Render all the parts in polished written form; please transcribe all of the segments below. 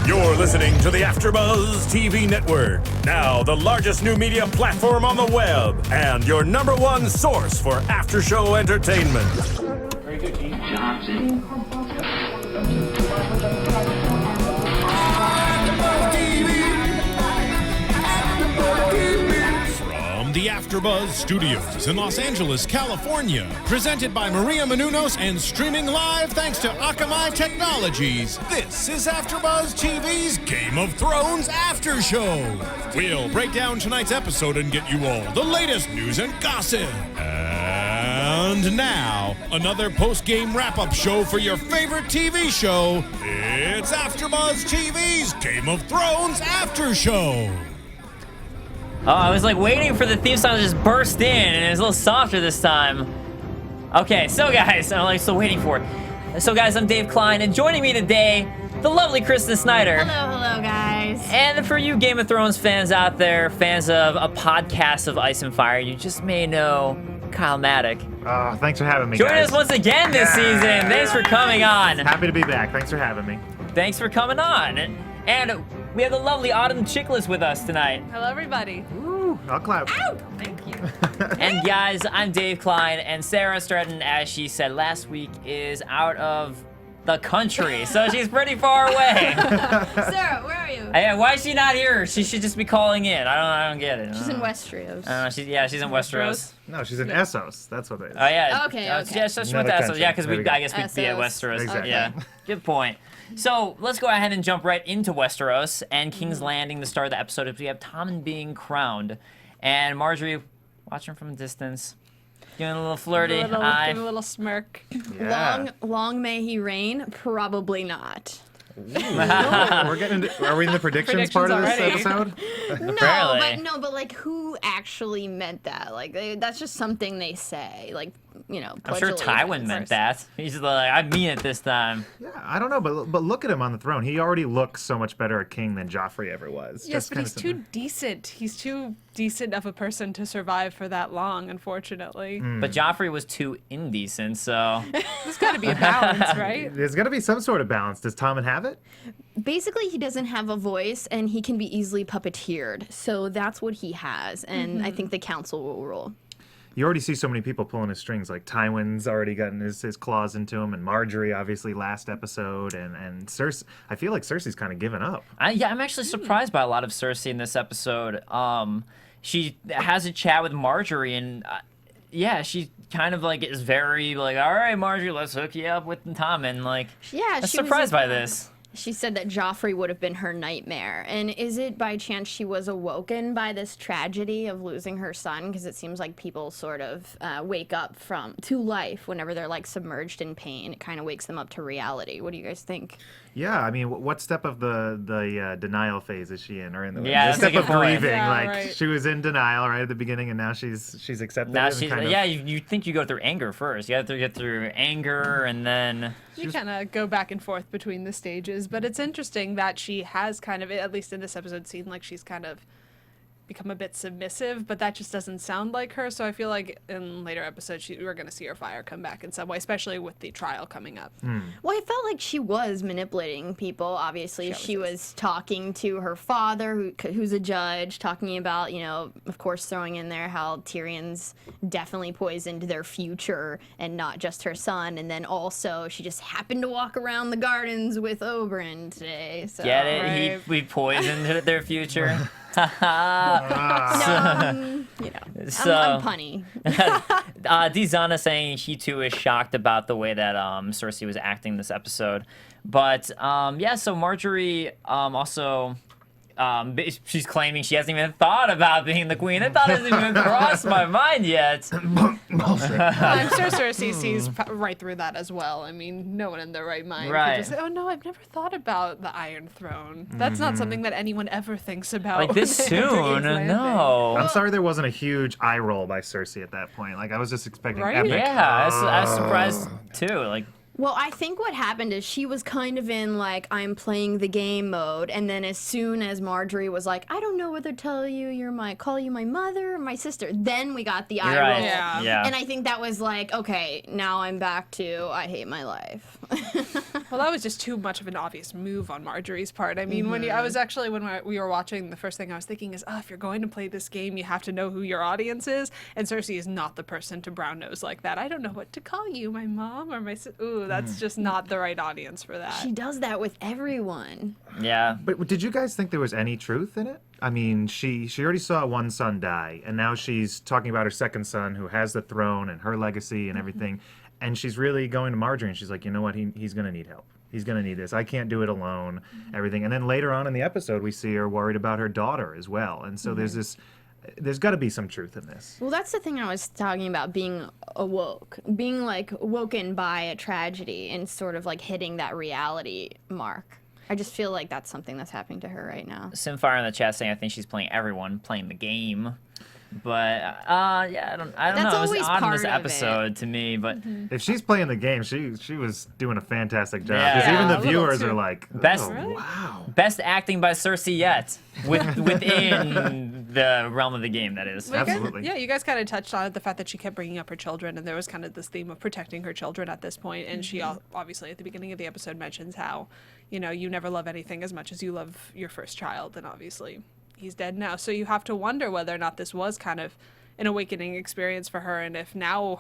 You're listening to the AfterBuzz TV network, now the largest new media platform on the web, and your #1 source for after-show entertainment. Very good, Keith Johnson. From the AfterBuzz Studios in Los Angeles, California, presented by Maria Menounos and streaming live thanks to Akamai Technologies, this is AfterBuzz TV's Game of Thrones After Show. We'll break down tonight's episode and get you all the latest news and gossip. And now, another post-game wrap-up show for your favorite TV show. It's AfterBuzz TV's Game of Thrones After Show. Oh, I was like waiting for the theme song to just burst in, and it was a little softer this time. Okay, so guys, I'm still waiting for it. So guys, I'm Dave Klein, and joining me today, the lovely Kristen Snyder. Hello, guys. And for you Game of Thrones fans out there, fans of a podcast of Ice and Fire, you just may know Kyle Maddock. Thanks for having me, Joining guys. us once again this season. Thanks for coming on. Happy to be back. Thanks for having me. Thanks for coming on. And we have the lovely Autumn Chickless with us tonight. Hello, everybody. Ooh, I'll clap. Ow! Thank you. And guys, I'm Dave Klein, and Sarah Stratton, as she said last week, is out of the country, so she's pretty far away. Sarah, where are you? Yeah, why is she not here? She should just be calling in. I don't get it. She's in Westeros. She's in Westeros. No, she's in Essos. That's what it is. Oh yeah. Okay. Yeah, so she went Another to Essos. country. Yeah, because There we go. I guess we'd be at Essos. Westeros. Exactly. Yeah. Good point. So let's go ahead and jump right into Westeros and King's Landing, the start of the episode. As we have Tommen being crowned, and Marjorie watching from a distance, giving a little flirty eye. Give a little smirk. Yeah. Long may he reign? Probably not. We're getting into, are we in the predictions part of this Predictions episode? Apparently. but like, who actually meant that? Like, that's just something they say. Like, you know. I'm sure Tywin meant that. He's like, I mean it this time. Yeah, I don't know, but look at him on the throne. He already looks so much better a king than Joffrey ever was. Yes, Just but kinda he's too decent. He's too decent of a person to survive for that long, unfortunately. But Joffrey was too indecent, so. There's got to be a balance, right? There's got to be some sort of balance. Does Tommen have it? Basically, he doesn't have a voice, and he can be easily puppeteered. So that's what he has, and I think the council will rule. You already see so many people pulling his strings. Like Tywin's already gotten his claws into him, and Marjorie obviously last episode, and Cersei. I feel like Cersei's kind of given up. I'm actually surprised by a lot of Cersei in this episode. She has a chat with Marjorie, and she kind of like is very like, all right, Marjorie, let's hook you up with Tommen. Like, Yeah, I'm she was surprised by this. She said that Joffrey would have been her nightmare. And is it by chance she was awoken by this tragedy of losing her son? Because it seems like people sort of wake up to life whenever they're like submerged in pain. It kind of wakes them up to reality. What do you guys think? Yeah, I mean, what step of the denial phase is she in, or in the, Yeah, the that's a step good of point. grieving? Yeah, like right. she was in denial right at the beginning, and now she's accepted. Now it and she's kind of- you think you go through anger first. You have to get through anger, and then You kind of go back and forth between the stages, but it's interesting that she has kind of, at least in this episode, seemed like she's kind of become a bit submissive, but that just doesn't sound like her. So I feel like in later episodes, we're going to see her fire come back in some way, especially with the trial coming up. Well, I felt like she was manipulating people. Obviously, she was talking to her father, who's a judge, talking about, of course, throwing in there how Tyrion's definitely poisoned their future and not just her son. And then also, she just happened to walk around the gardens with Oberyn today. So. get it. Right. We poisoned their future. No, I'm punny. Dizana saying he too is shocked about the way that Cersei was acting this episode, but so Marjorie also she's claiming she hasn't even thought about being the queen. That thought hasn't even crossed my mind yet. I'm sure Cersei sees right through that as well. I mean, no one in their right mind Right. could just say, oh no, I've never thought about the Iron Throne. That's not something that anyone ever thinks about. Like this when they enter soon? King's Landing. No. I'm sorry there wasn't a huge eye roll by Cersei at that point. Like I was just expecting Right? epic. Yeah, I was surprised too. Like, Well, I think what happened is she was kind of in like I'm playing the game mode, and then as soon as Marjorie was like, I don't know whether to call you my mother or my sister, then we got the eye right. roll. Yeah. Yeah. And I think that was like, okay, now I'm back to I hate my life. Well, that was just too much of an obvious move on Marjorie's part. I mean, when we were watching, the first thing I was thinking is, if you're going to play this game, you have to know who your audience is. And Cersei is not the person to brown nose like that. I don't know what to call you, my mom or my ooh, that's just not the right audience for that. She does that with everyone. Yeah. But did you guys think there was any truth in it? I mean, she already saw one son die, and now she's talking about her second son who has the throne and her legacy and everything. And she's really going to Marjorie, and she's like, you know what? He's going to need help. He's going to need this. I can't do it alone, everything. And then later on in the episode, we see her worried about her daughter as well. And so there's got to be some truth in this. Well, that's the thing I was talking about, being awoke, being like woken by a tragedy and sort of like hitting that reality mark. I just feel like that's something that's happening to her right now. Simfire in the chat saying I think she's playing everyone, playing the game. But yeah, I don't That's know. It was always odd in part this of episode to me, but If she's playing the game, she was doing a fantastic job. Yeah. Because Yeah, even a the little viewers too. are like, Best- oh, Really? wow. best acting by Cersei yet, within the realm of the game. That is. Well, you guys- Absolutely. you guys kind of touched on it, the fact that she kept bringing up her children, and there was kind of this theme of protecting her children at this point. And she obviously at the beginning of the episode mentions how, you never love anything as much as you love your first child, and obviously he's dead now. So you have to wonder whether or not this was kind of an awakening experience for her, and if now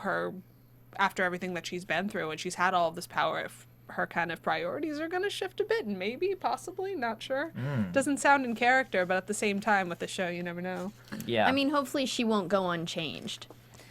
after everything that she's been through and she's had all of this power, if her kind of priorities are going to shift a bit, and maybe, possibly, not sure. Doesn't sound in character, but at the same time with the show, you never know. Yeah. I mean, hopefully she won't go unchanged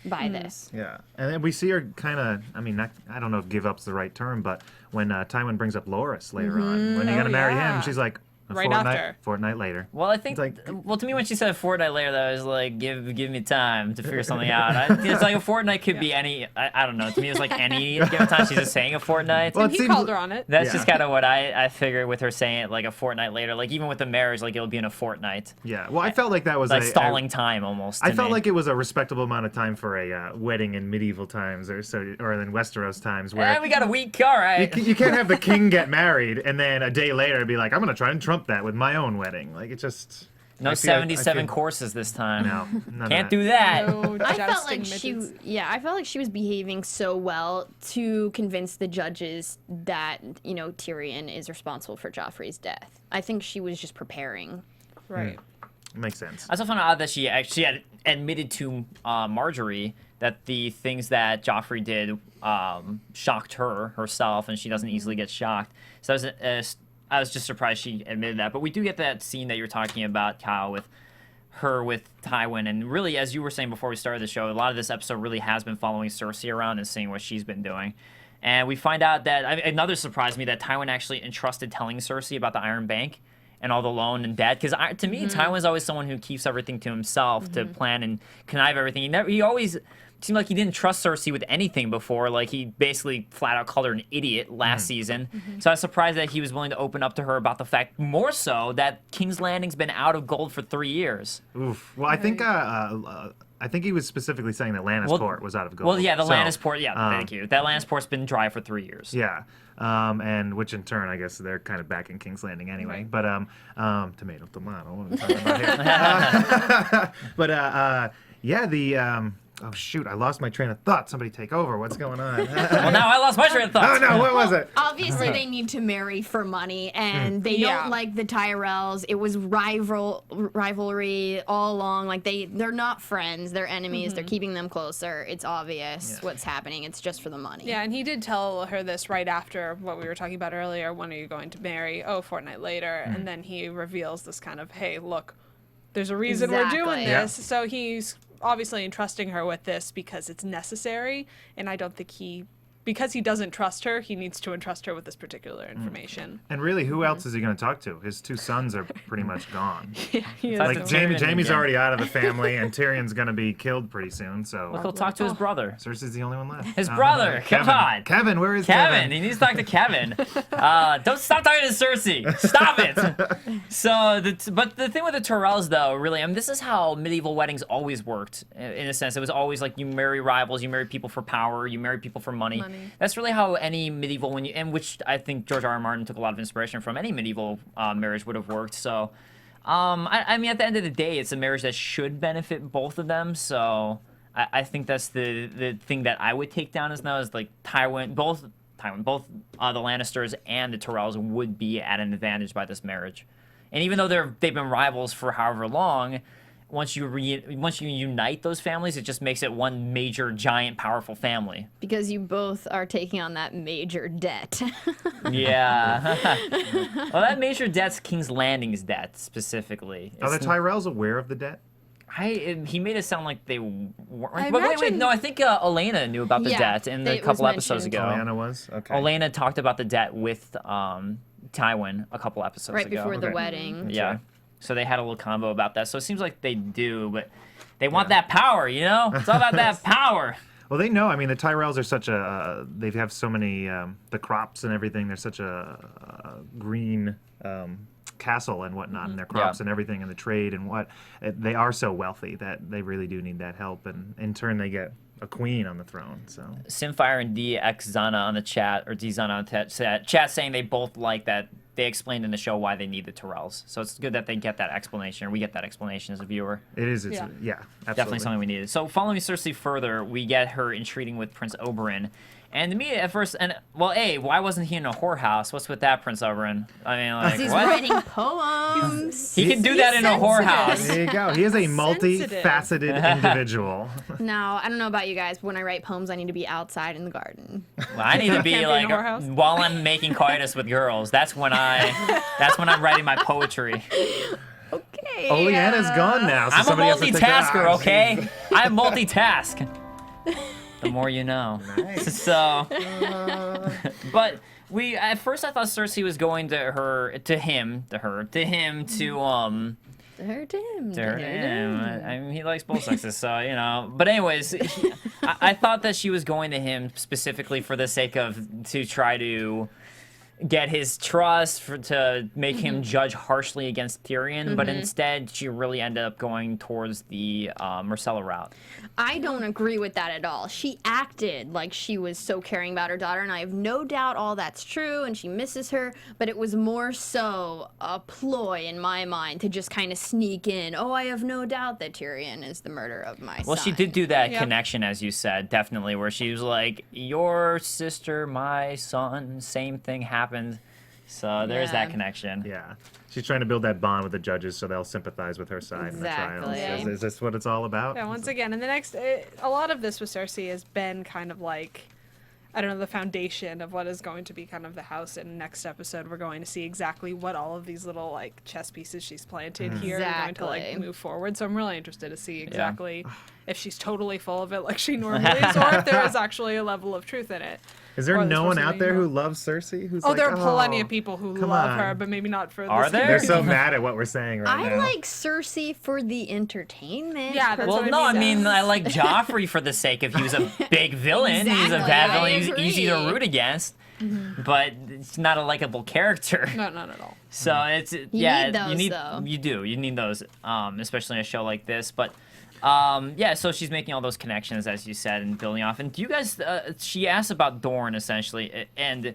by this. Yeah, and then we see her kind of, I mean, I don't know if give up's the right term, but when Tywin brings up Loras later on, when you're going to marry yeah. him, she's like, Right after. fortnight later. Well, I think. It's Well, to me, when she said a fortnight later, that was like, give me time to figure something out. It's like a fortnight could be any. I don't know. To me, it's like any given time. She's just saying a fortnight. Well, And it he seems- called her on it. That's Yeah. just kind of what I figured with her saying it like a fortnight later. Like even with the marriage, like it'll be in a fortnight. Yeah, well, I felt like that was Like a stalling time almost. I to felt me. like it was a respectable amount of time for a wedding in medieval times, or in Westeros times, where we got a week. All right. you can't have the king get married and then a day later be like, I'm gonna try and trump that with my own wedding. Like it just No I feel- I 77 feel- courses this time. No, none of Can't that. do that. No I felt jousting like mittens. I felt like she was behaving so well to convince the judges that, Tyrion is responsible for Joffrey's death. I think she was just preparing. Right. Makes sense. I also found out that she actually had admitted to Marjorie that the things that Joffrey did shocked herself, and she doesn't easily get shocked. So I was just surprised she admitted that. But we do get that scene that you're talking about, Kyle, with her with Tywin, and really, as you were saying before we started the show, a lot of this episode really has been following Cersei around and seeing what she's been doing. And we find out that another surprised me that Tywin actually entrusted telling Cersei about the Iron Bank and all the loan and debt, because to me, Tywin's always someone who keeps everything to himself to plan and connive everything. He always seemed like he didn't trust Cersei with anything before. Like he basically flat out called her an idiot last season. So I was surprised that he was willing to open up to her about the fact, more so, that King's Landing's been out of gold for 3 years. Oof. Well, I think he was specifically saying that Lannisport was out of gold. Well, yeah, the So, Lannisport. Yeah, thank you. That Lannisport's been dry for 3 years. Yeah. And which in turn, I guess they're kind of back in King's Landing anyway. But tomato. What am I talking about here? Yeah, oh shoot, I lost my train of thought. Somebody take over. What's going on? Well, now I lost my train of thought. Oh no, what was it? Obviously, they need to marry for money, and they Yeah. don't like the Tyrells. It was rivalry all along. Like they're not friends; they're enemies. They're keeping them closer. It's obvious what's happening. It's just for the money. Yeah, and he did tell her this right after what we were talking about earlier. When are you going to marry? Oh, a fortnight later. And then he reveals this kind of, hey, look, there's a reason we're doing Exactly. this. So he's obviously entrusting her with this because it's necessary. And I don't think because he doesn't trust her, he needs to entrust her with this particular information. And really, who else is he going to talk to? His two sons are pretty much gone. He Like is- the Tyrion Jamie's again. already out of the family, and Tyrion's going to be killed pretty soon. Look, So he'll talk to his brother. Cersei's the only one left. His brother, come Kevin. on. Kevin, where is Kevin, he needs to talk to Kevin. Don't stop talking to Cersei. Stop it. So, but the thing with the Tyrells, though, really, I mean, this is how medieval weddings always worked. In a sense, it was always like you marry rivals, you marry people for power, you marry people for money. That's really how any medieval, and which I think George R. R. Martin took a lot of inspiration from, any medieval marriage would have worked. So, I mean, at the end of the day, it's a marriage that should benefit both of them. So, I think that's the thing that I would take down as now is like both Tywin. Both the Lannisters and the Tyrells would be at an advantage by this marriage. And even though they've been rivals for however long, once you unite those families, it just makes it one major, giant, powerful family. Because you both are taking on that major debt. Yeah. Well, that major debt's King's Landing's debt, specifically. Are the Tyrells aware of the debt? He made it sound like they weren't. I But wait, imagine- no, I think Elena knew about the Yeah, debt in a it was couple episodes mentioned. ago. Diana was? Okay. Elena talked about the debt with Tywin a couple episodes Right ago. before the Okay. wedding. Yeah. So they had a little combo about that. So it seems like they do, but they want that power, you know? It's all about that power. Well, they know. I mean, the Tyrells are such a. They have so many the crops and everything. They're such a green castle and whatnot, and their crops and everything, and the trade and what. They are so wealthy that they really do need that help, and in turn, they get a queen on the throne. So Simfire and DX Zana on the chat, or D Zana on the chat saying they both like that. They explained in the show why they need the Tyrells. So it's good that they get that explanation, or we get that explanation as a viewer. it is. It's, Yeah. yeah, absolutely. Definitely something we needed. So following Cersei further, we get her entreating with Prince Oberyn. And to me, at first, why wasn't he in a whorehouse? What's with that, Prince Oberyn? I mean, like, He's what? writing poems. He can do that in a sensitive. whorehouse. There you go. He is a Sensitive. multifaceted individual. Now, I don't know about you guys, but when I write poems, I need to be outside in the garden. Well, I need to Can't be be in a like whorehouse? while I'm making coitus with girls. That's when I'm writing my poetry. Okay. Oleana's gone now. So I'm a somebody has to take multitasker, it. okay? I multitask. The more you know. Nice. So, but at first I thought Cersei was going to him to hurt him. I mean, he likes both sexes, so you know. But anyways, I thought that she was going to him specifically for the sake of to try to get his trust, to make him judge harshly against Tyrion. But instead, she really ended up going towards the Myrcella route. I don't agree with that at all. She acted like she was so caring about her daughter, and I have no doubt all that's true, and she misses her, but it was more so a ploy in my mind to just kind of sneak in, oh, I have no doubt that Tyrion is the murderer of my son. Well, she did do that Yeah. connection, as you said, definitely, where she was like, your sister, my son, same thing happened. So there's Yeah. that connection. Yeah. She's trying to build that bond with the judges so they'll sympathize with her side in the Exactly. trials. Is this what it's all about? Yeah, once again, and a lot of this with Cersei has been kind of like, I don't know, the foundation of what is going to be kind of the house. In next episode, we're going to see exactly what all of these little like chess pieces she's planted here are going to like Exactly. move forward. So I'm really interested to see exactly if she's totally full of it like she normally is, or if there is actually a level of truth in it. Is there Or no there's one supposed to out be there no- who loves Cersei? Who's Oh, like, there are plenty of "Oh, people who come love on." her, but maybe not for Are this there? They're character. so mad at what we're saying right I now. like Cersei for the entertainment. Yeah, that's Well, what I no, I mean. mean, I like Joffrey for the sake of he was a big villain. He's a Exactly, bad I villain. He's easy to agree. root against, but it's not a likable character. No, not at all. So it's need you those, need though. you need those, especially in a show like this. But yeah, so she's making all those connections, as you said, and building off. And do you guys? She asked about Dorne essentially, and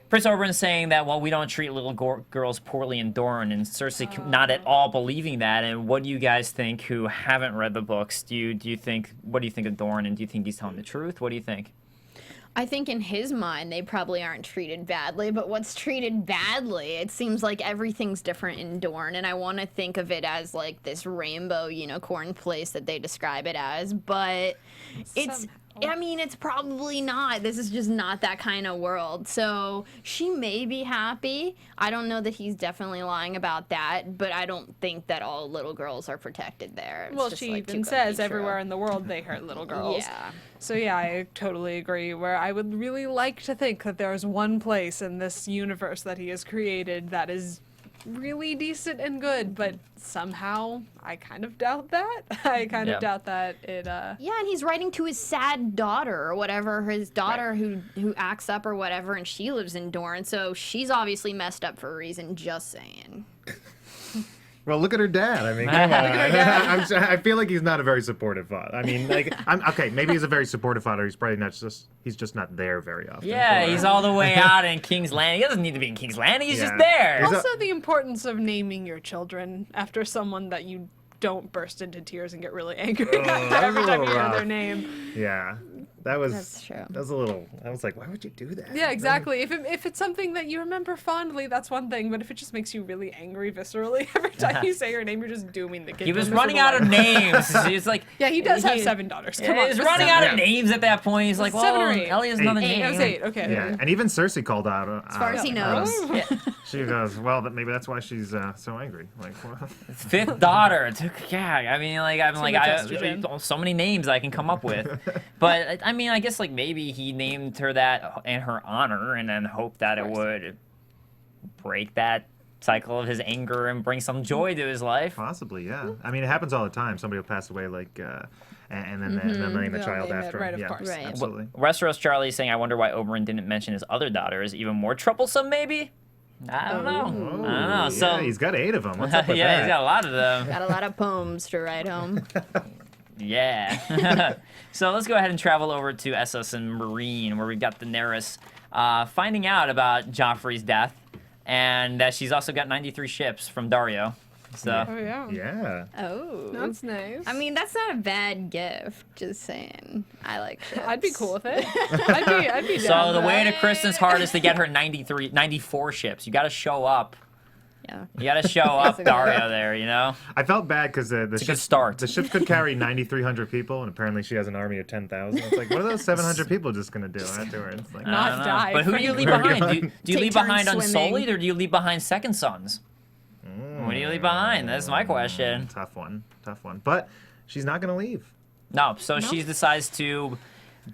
Prince Oberyn saying that, well, we don't treat little girls poorly in Dorne, and Cersei not at all believing that. And what do you guys think, who haven't read the books? Do you think? What do you think of Dorne? And do you think he's telling the truth? What do you think? I think in his mind, they probably aren't treated badly, but what's treated badly? It seems like everything's different in Dorne, and I want to think of it as like this rainbow unicorn place that they describe it as, but it's. Somehow. I mean, it's probably not. This is just not that kind of world. So she may be happy. I don't know that he's definitely lying about that, but I don't think that all little girls are protected there. It's Well, just, she like, too even good to says be everywhere true. in the world they hurt little girls. Yeah. So yeah, I totally agree. Where I would really like to think that there is one place in this universe that he has created that is really decent and good, but somehow I kind of doubt that. I kind Yeah. of doubt that it. Yeah, and he's writing to his sad daughter or whatever, his daughter who acts up or whatever, and she lives in Dorne, so she's obviously messed up for a reason, just saying. Well, look at her dad. I mean, come on. I feel like he's not a very supportive father. I mean, like, okay, maybe he's a very supportive father. He's probably not he's just not there very often. Yeah, for her. he's all the way out in King's Landing. He doesn't need to be in King's Landing. He's just Yeah. there. He's a- Also, the importance of naming your children after someone that you don't burst into tears and get really angry after every time you hear rough. their name. Yeah. That was That's true. That was a little. I was like, why would you do that? Yeah, exactly. If it's something that you remember fondly, that's one thing. But if it just makes you really angry viscerally every time you say her name, you're just dooming the kid. He to a was running miserable out of life. names. He's like, Yeah, he does have 7 daughters. Come on. He was this running is- out of names at that point. He's like, 7 or well, 8. Ellie has another 8. name. It was 8. Okay. Yeah, and even Cersei called out. As far as he knows. She goes, well, maybe that's why she's so angry. Like, well, 5th daughter. Yeah, I mean, like, I'm Too like, much I estrogen. so many names I can come up with. But I mean, I guess like maybe he named her that in her honor, and then hoped that it would break that cycle of his anger and bring some joy to his life. possibly, yeah. I mean, it happens all the time. Somebody will pass away, like, and then name the They'll child name it, after. right, of Yeah, course. Right. absolutely. Westeros Charlie saying, I wonder why Oberyn didn't mention his other daughters. Even more troublesome, maybe? I don't know. I don't know. So Yeah, he's got 8 of them. What's up with yeah, that? he's got a lot of them. Got a lot of poems to write home. Yeah. So let's go ahead and travel over to Essos and Marine, where we've got Daenerys finding out about Joffrey's death, and that she's also got 93 ships from Dario. So Oh yeah. Yeah. Oh. That's nice. I mean, that's not a bad gift. Just saying. I like ships. I'd be cool with it. I'd be so down the for way that. to Kristen's heart is to get her 94 ships. You got to show up. Yeah. You got to show up, Dario. There, you know. I felt bad because the a good ship start. The ship could carry 9,300 people, and apparently she has an army of 10,000. It's like, what are those 700 people just gonna do afterwards? Like, Not I don't know. die, But who do you leave frankly. behind? Do you Take leave turns behind swimming. Unsullied, or do you leave behind Second Sons? What do you leave behind? That's my question. Tough one. But she's not gonna leave. No, so she decides to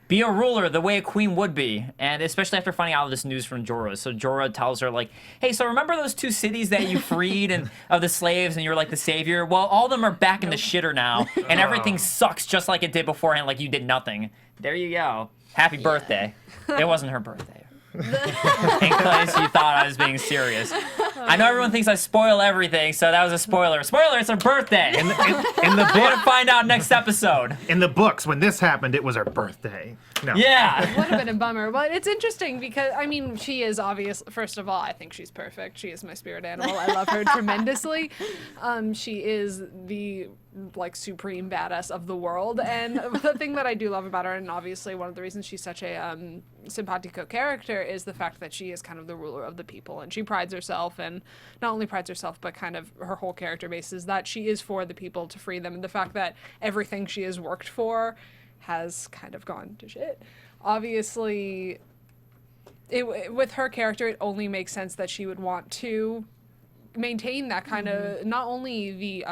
be a ruler the way a queen would be, and especially after finding out this news from Jorah. So Jorah tells her, like, hey, so remember those 2 cities that you freed and of the slaves, and you're like the savior? Well, all of them are back in the shitter now, and everything sucks just like it did beforehand, like you did nothing. There you go. Happy birthday. It wasn't her birthday. In case you thought I was being serious. I know everyone thinks I spoil everything, so that was a spoiler. Spoiler, it's her birthday. In the We're gonna find out next episode. in the books, when this happened, it was her birthday. No. Yeah. Would have been a bummer, but it's interesting because I mean she is obvious. First of all, I think she's perfect. She is my spirit animal. I love her tremendously. She is the like supreme badass of the world, and the thing that I do love about her, and obviously one of the reasons she's such a simpatico character, is the fact that she is kind of the ruler of the people, and she prides herself, and not only prides herself, but kind of her whole character base is that she is for the people to free them, and the fact that everything she has worked for has kind of gone to shit. Obviously, with her character, it only makes sense that she would want to maintain that kind of, not only the,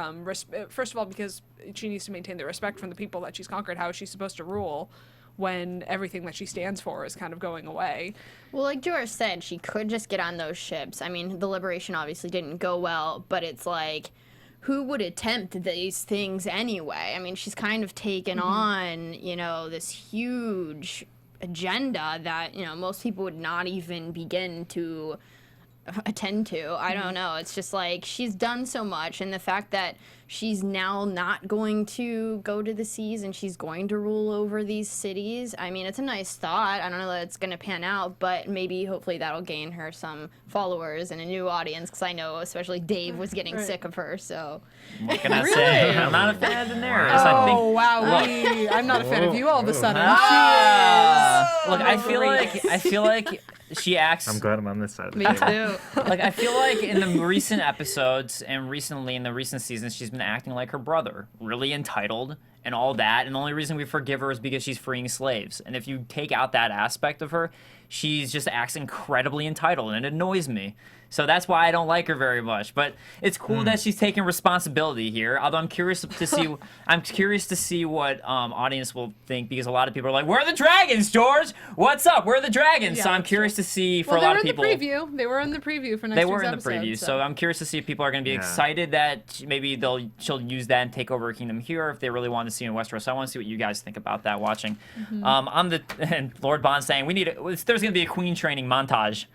first of all, because she needs to maintain the respect from the people that she's conquered. How is she supposed to rule when everything that she stands for is kind of going away? Well, like George said, she could just get on those ships. I mean, the liberation obviously didn't go well, but it's like, who would attempt these things anyway? I mean, she's kind of taken on, you know, this huge agenda that, you know, most people would not even begin to attend to. I don't know. It's just like she's done so much, and the fact that she's now not going to go to the seas and she's going to rule over these cities. I mean, it's a nice thought. I don't know that it's going to pan out, but maybe hopefully that'll gain her some followers and a new audience, because I know especially Dave was getting sick of her. So What can I say? I'm not a fan of Daenerys. I Oh think. wow, I'm not a fan of you all of a sudden. Look, I feel like she acts. I'm glad I'm on this side of the me table. too. Like, I feel like in the recent episodes and recently in the recent seasons, she's been acting like her brother, really entitled and all that. And the only reason we forgive her is because she's freeing slaves. And if you take out that aspect of her, she's just acts incredibly entitled, and it annoys me. So that's why I don't like her very much. But it's cool that she's taking responsibility here. Although I'm curious to see what audience will think, because a lot of people are like, "Where are the dragons, George? What's up? Where are the dragons?" Yeah, so I'm that's curious to see for Well, a they lot were of in people. the preview. They were in the preview for next They year's were in the episode, preview, so I'm curious to see if people are going to be Yeah. excited that maybe she'll use that and take over a kingdom here, or if they really want to see in Westeros. So I want to see what you guys think about that watching. And Lord Bond saying there's going to be a queen training montage,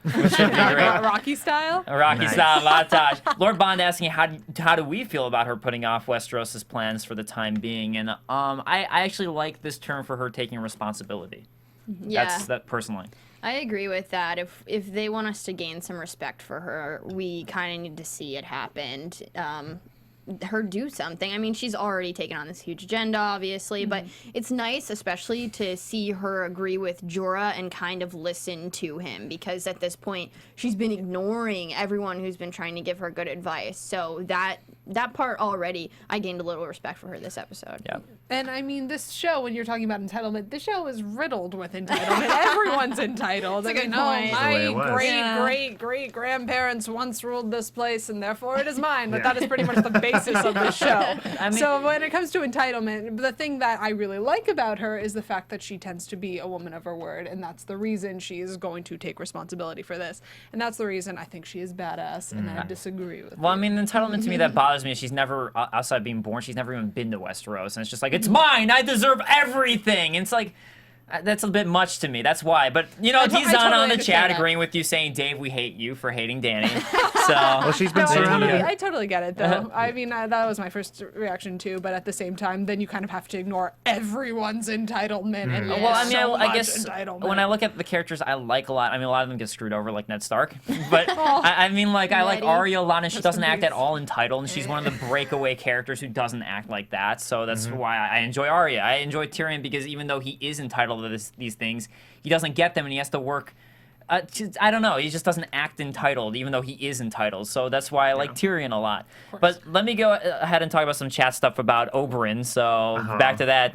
which should be great. Rocky style. A Rocky Nice. style montage. Lord Bond asking how do we feel about her putting off Westeros' plans for the time being, and I actually like this term for her taking responsibility. Yeah. That's that personally. I agree with that. If they want us to gain some respect for her, we kind of need to see it happen. her do something. I mean, she's already taken on this huge agenda, obviously, but it's nice, especially to see her agree with Jorah and kind of listen to him, because at this point, she's been ignoring everyone who's been trying to give her good advice. So that part already, I gained a little respect for her this episode. Yeah. And I mean, this show, when you're talking about entitlement, this show is riddled with entitlement. Everyone's entitled. That's a good No, point. That's the way it my was. great grandparents once ruled this place, and therefore it is mine. But that is pretty much the basis of the show. So when it comes to entitlement, the thing that I really like about her is the fact that she tends to be a woman of her word, and that's the reason she is going to take responsibility for this. And that's the reason I think she is badass, and I disagree with Well, I you. mean, entitlement to me that bothers me is she's never, outside being born, she's never even been to Westeros, and it's just like, it's mine, I deserve everything. And it's like, that's a bit much to me. That's why. But you know, I totally Dizana on the understand chat that. agreeing with you, saying, "Dave, we hate you for hating Dany." So Well, she's been No, surrounded. I totally get it, though. I mean, that was my first reaction, too. But at the same time, then you kind of have to ignore everyone's entitlement. And well, I mean, so I much guess entitlement. when I look at the characters I like a lot, I mean, a lot of them get screwed over, like Ned Stark. But I mean, like, I like Nettie. Arya a lot, and she doesn't act peace. at all entitled, and she's one of the breakaway characters who doesn't act like that. So that's why I enjoy Arya. I enjoy Tyrion because even though he is entitled to these things, he doesn't get them, and he has to work. I don't know. He just doesn't act entitled, even though he is entitled. So that's why I like Tyrion a lot. But let me go ahead and talk about some chat stuff about Oberyn. So back to that.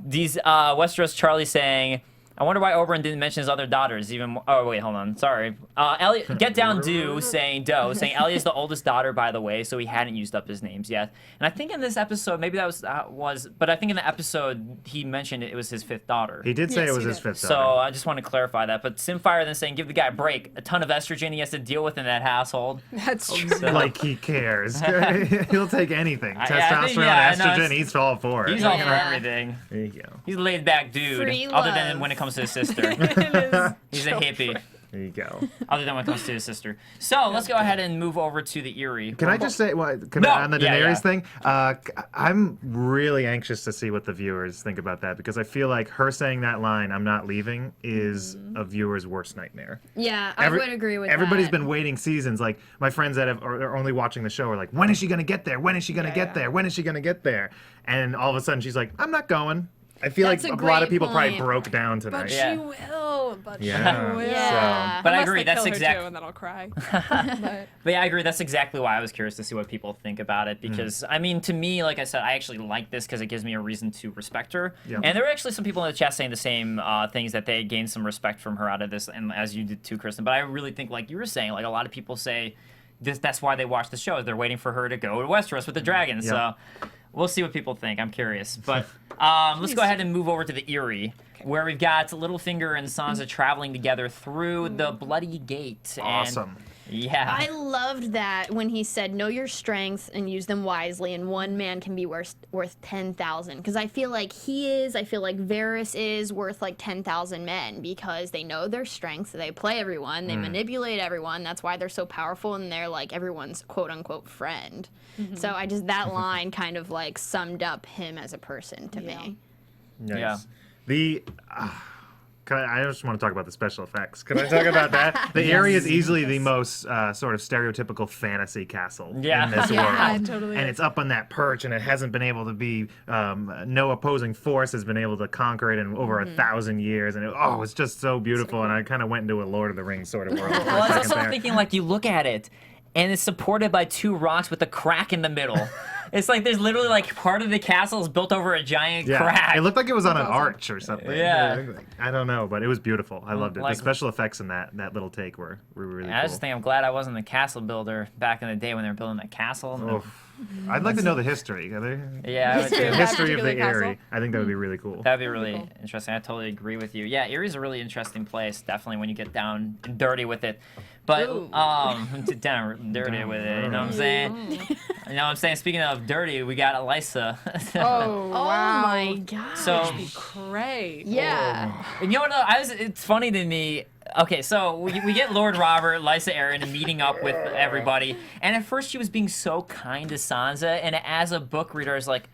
These Westeros Charlie saying, I wonder why Oberyn didn't mention his other daughters. Even more. Oh wait, hold on. Sorry. Elliot, Get Down Doe saying Elliot's the oldest daughter, by the way, so he hadn't used up his names yet. And I think in this episode, maybe that was, but I think in the episode he mentioned it was his fifth daughter. He did say Yes, it was he his did. fifth So daughter. I just want to clarify that. But Simfire then saying, give the guy a break. A ton of estrogen he has to deal with in that household. That's true. So- Like he cares. He'll take anything. I Testosterone, think- yeah, I know, estrogen, it's- he's all for it. He's all for Yeah. everything. There you go. He's a laid back dude. Free Other than love. when it comes to his sister. He's a hippie. There you go. Other than when it comes to his sister. So let's go ahead and move over to the Eyrie. Can I just say, on the Yeah, Daenerys yeah. thing? I'm really anxious to see what the viewers think about that, because I feel like her saying that line, "I'm not leaving," is a viewer's worst nightmare. Yeah, I would agree with Everybody's that. been waiting seasons. Like my friends that are only watching the show are like, "When is she gonna get there? When is she gonna get there? When is she gonna get there?" And all of a sudden she's like, "I'm not going." I feel That's like a a lot of great people probably point. broke down tonight. But Yeah. she will. But Yeah. she will. Yeah. But I Unless agree, they that's kill her exact- too, and then I'll cry. But But yeah, I agree. That's exactly why I was curious to see what people think about it. Mm. Because, I mean, to me, like I said, I actually like this because it gives me a reason to respect her. Yep. And there were actually some people in the chat saying the same things, that they gained some respect from her out of this, and as you did too, Kristen. But I really think, like you were saying, like a lot of people say that's why they watch the show. Is they're waiting for her to go to Westeros with the dragons. Yep. So we'll see what people think. I'm curious. But let's go ahead and move over to the Eyrie, where we've got Littlefinger and Sansa traveling together through the Bloody Gate. And- Awesome. yeah. I loved that when he said, know your strengths and use them wisely, and one man can be worth 10,000. Because I feel like I feel like Varys is worth like 10,000 men, because they know their strengths, they play everyone, they manipulate everyone. That's why they're so powerful, and they're like everyone's quote unquote friend. So that line kind of like summed up him as a person to me. Nice. Yeah. The I just want to talk about the special effects. Can I talk about that? The Eyrie is easily the most sort of stereotypical fantasy castle in this Yeah, world. totally And is. it's up on that perch, and it hasn't been able to be, no opposing force has been able to conquer it in over 1,000 years. And it's just so beautiful. And I kind of went into a Lord of the Rings sort of world for Well, a I was second also there. thinking, like, you look at it, and it's supported by two rocks with a crack in the middle. It's like there's literally, like, part of the castle is built over a giant crack. It looked like it was on an arch or something. Yeah. I don't know, but it was beautiful. I loved it. Like- The special effects in that little take were really I cool. just think I'm glad I wasn't a castle builder back in the day when they were building that castle. Oof. I'd like to know the history. Are there- Yeah, I would History too. of The that history of the particular castle? Eyrie. I think that would be really cool. That'd be really interesting. I totally agree with you. Yeah, Erie's a really interesting place, definitely when you get down and dirty with it. But Ooh. down dirty with it, you know what I'm saying? You know what I'm saying? Speaking of dirty, we got Elisa. oh, wow. Oh my god. So Great. yeah. and you know what? It's funny to me. Okay, so we get Lord Robert, Lysa Arryn meeting up with everybody, and at first she was being so kind to Sansa, and as a book reader, I was like,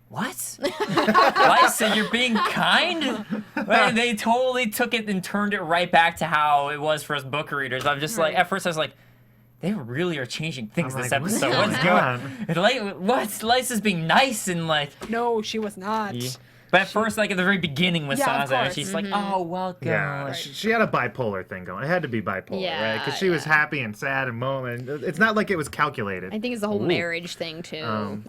what? Lysa, you're being kind? And they totally took it and turned it right back to how it was for us book readers. I'm just like, at first I was like, they really are changing things I'm this like, episode. what's What's going going on? What's Lysa's being nice and like. No, she was not. Yeah. But at first, like at the very beginning with Yeah, of Sansa, course. she's like, "Oh, welcome." Yeah, Like, she had a bipolar thing going. It had to be bipolar, Yeah, right? Because she was happy and sad and moment. It's not like it was calculated. I think it's the whole marriage thing too.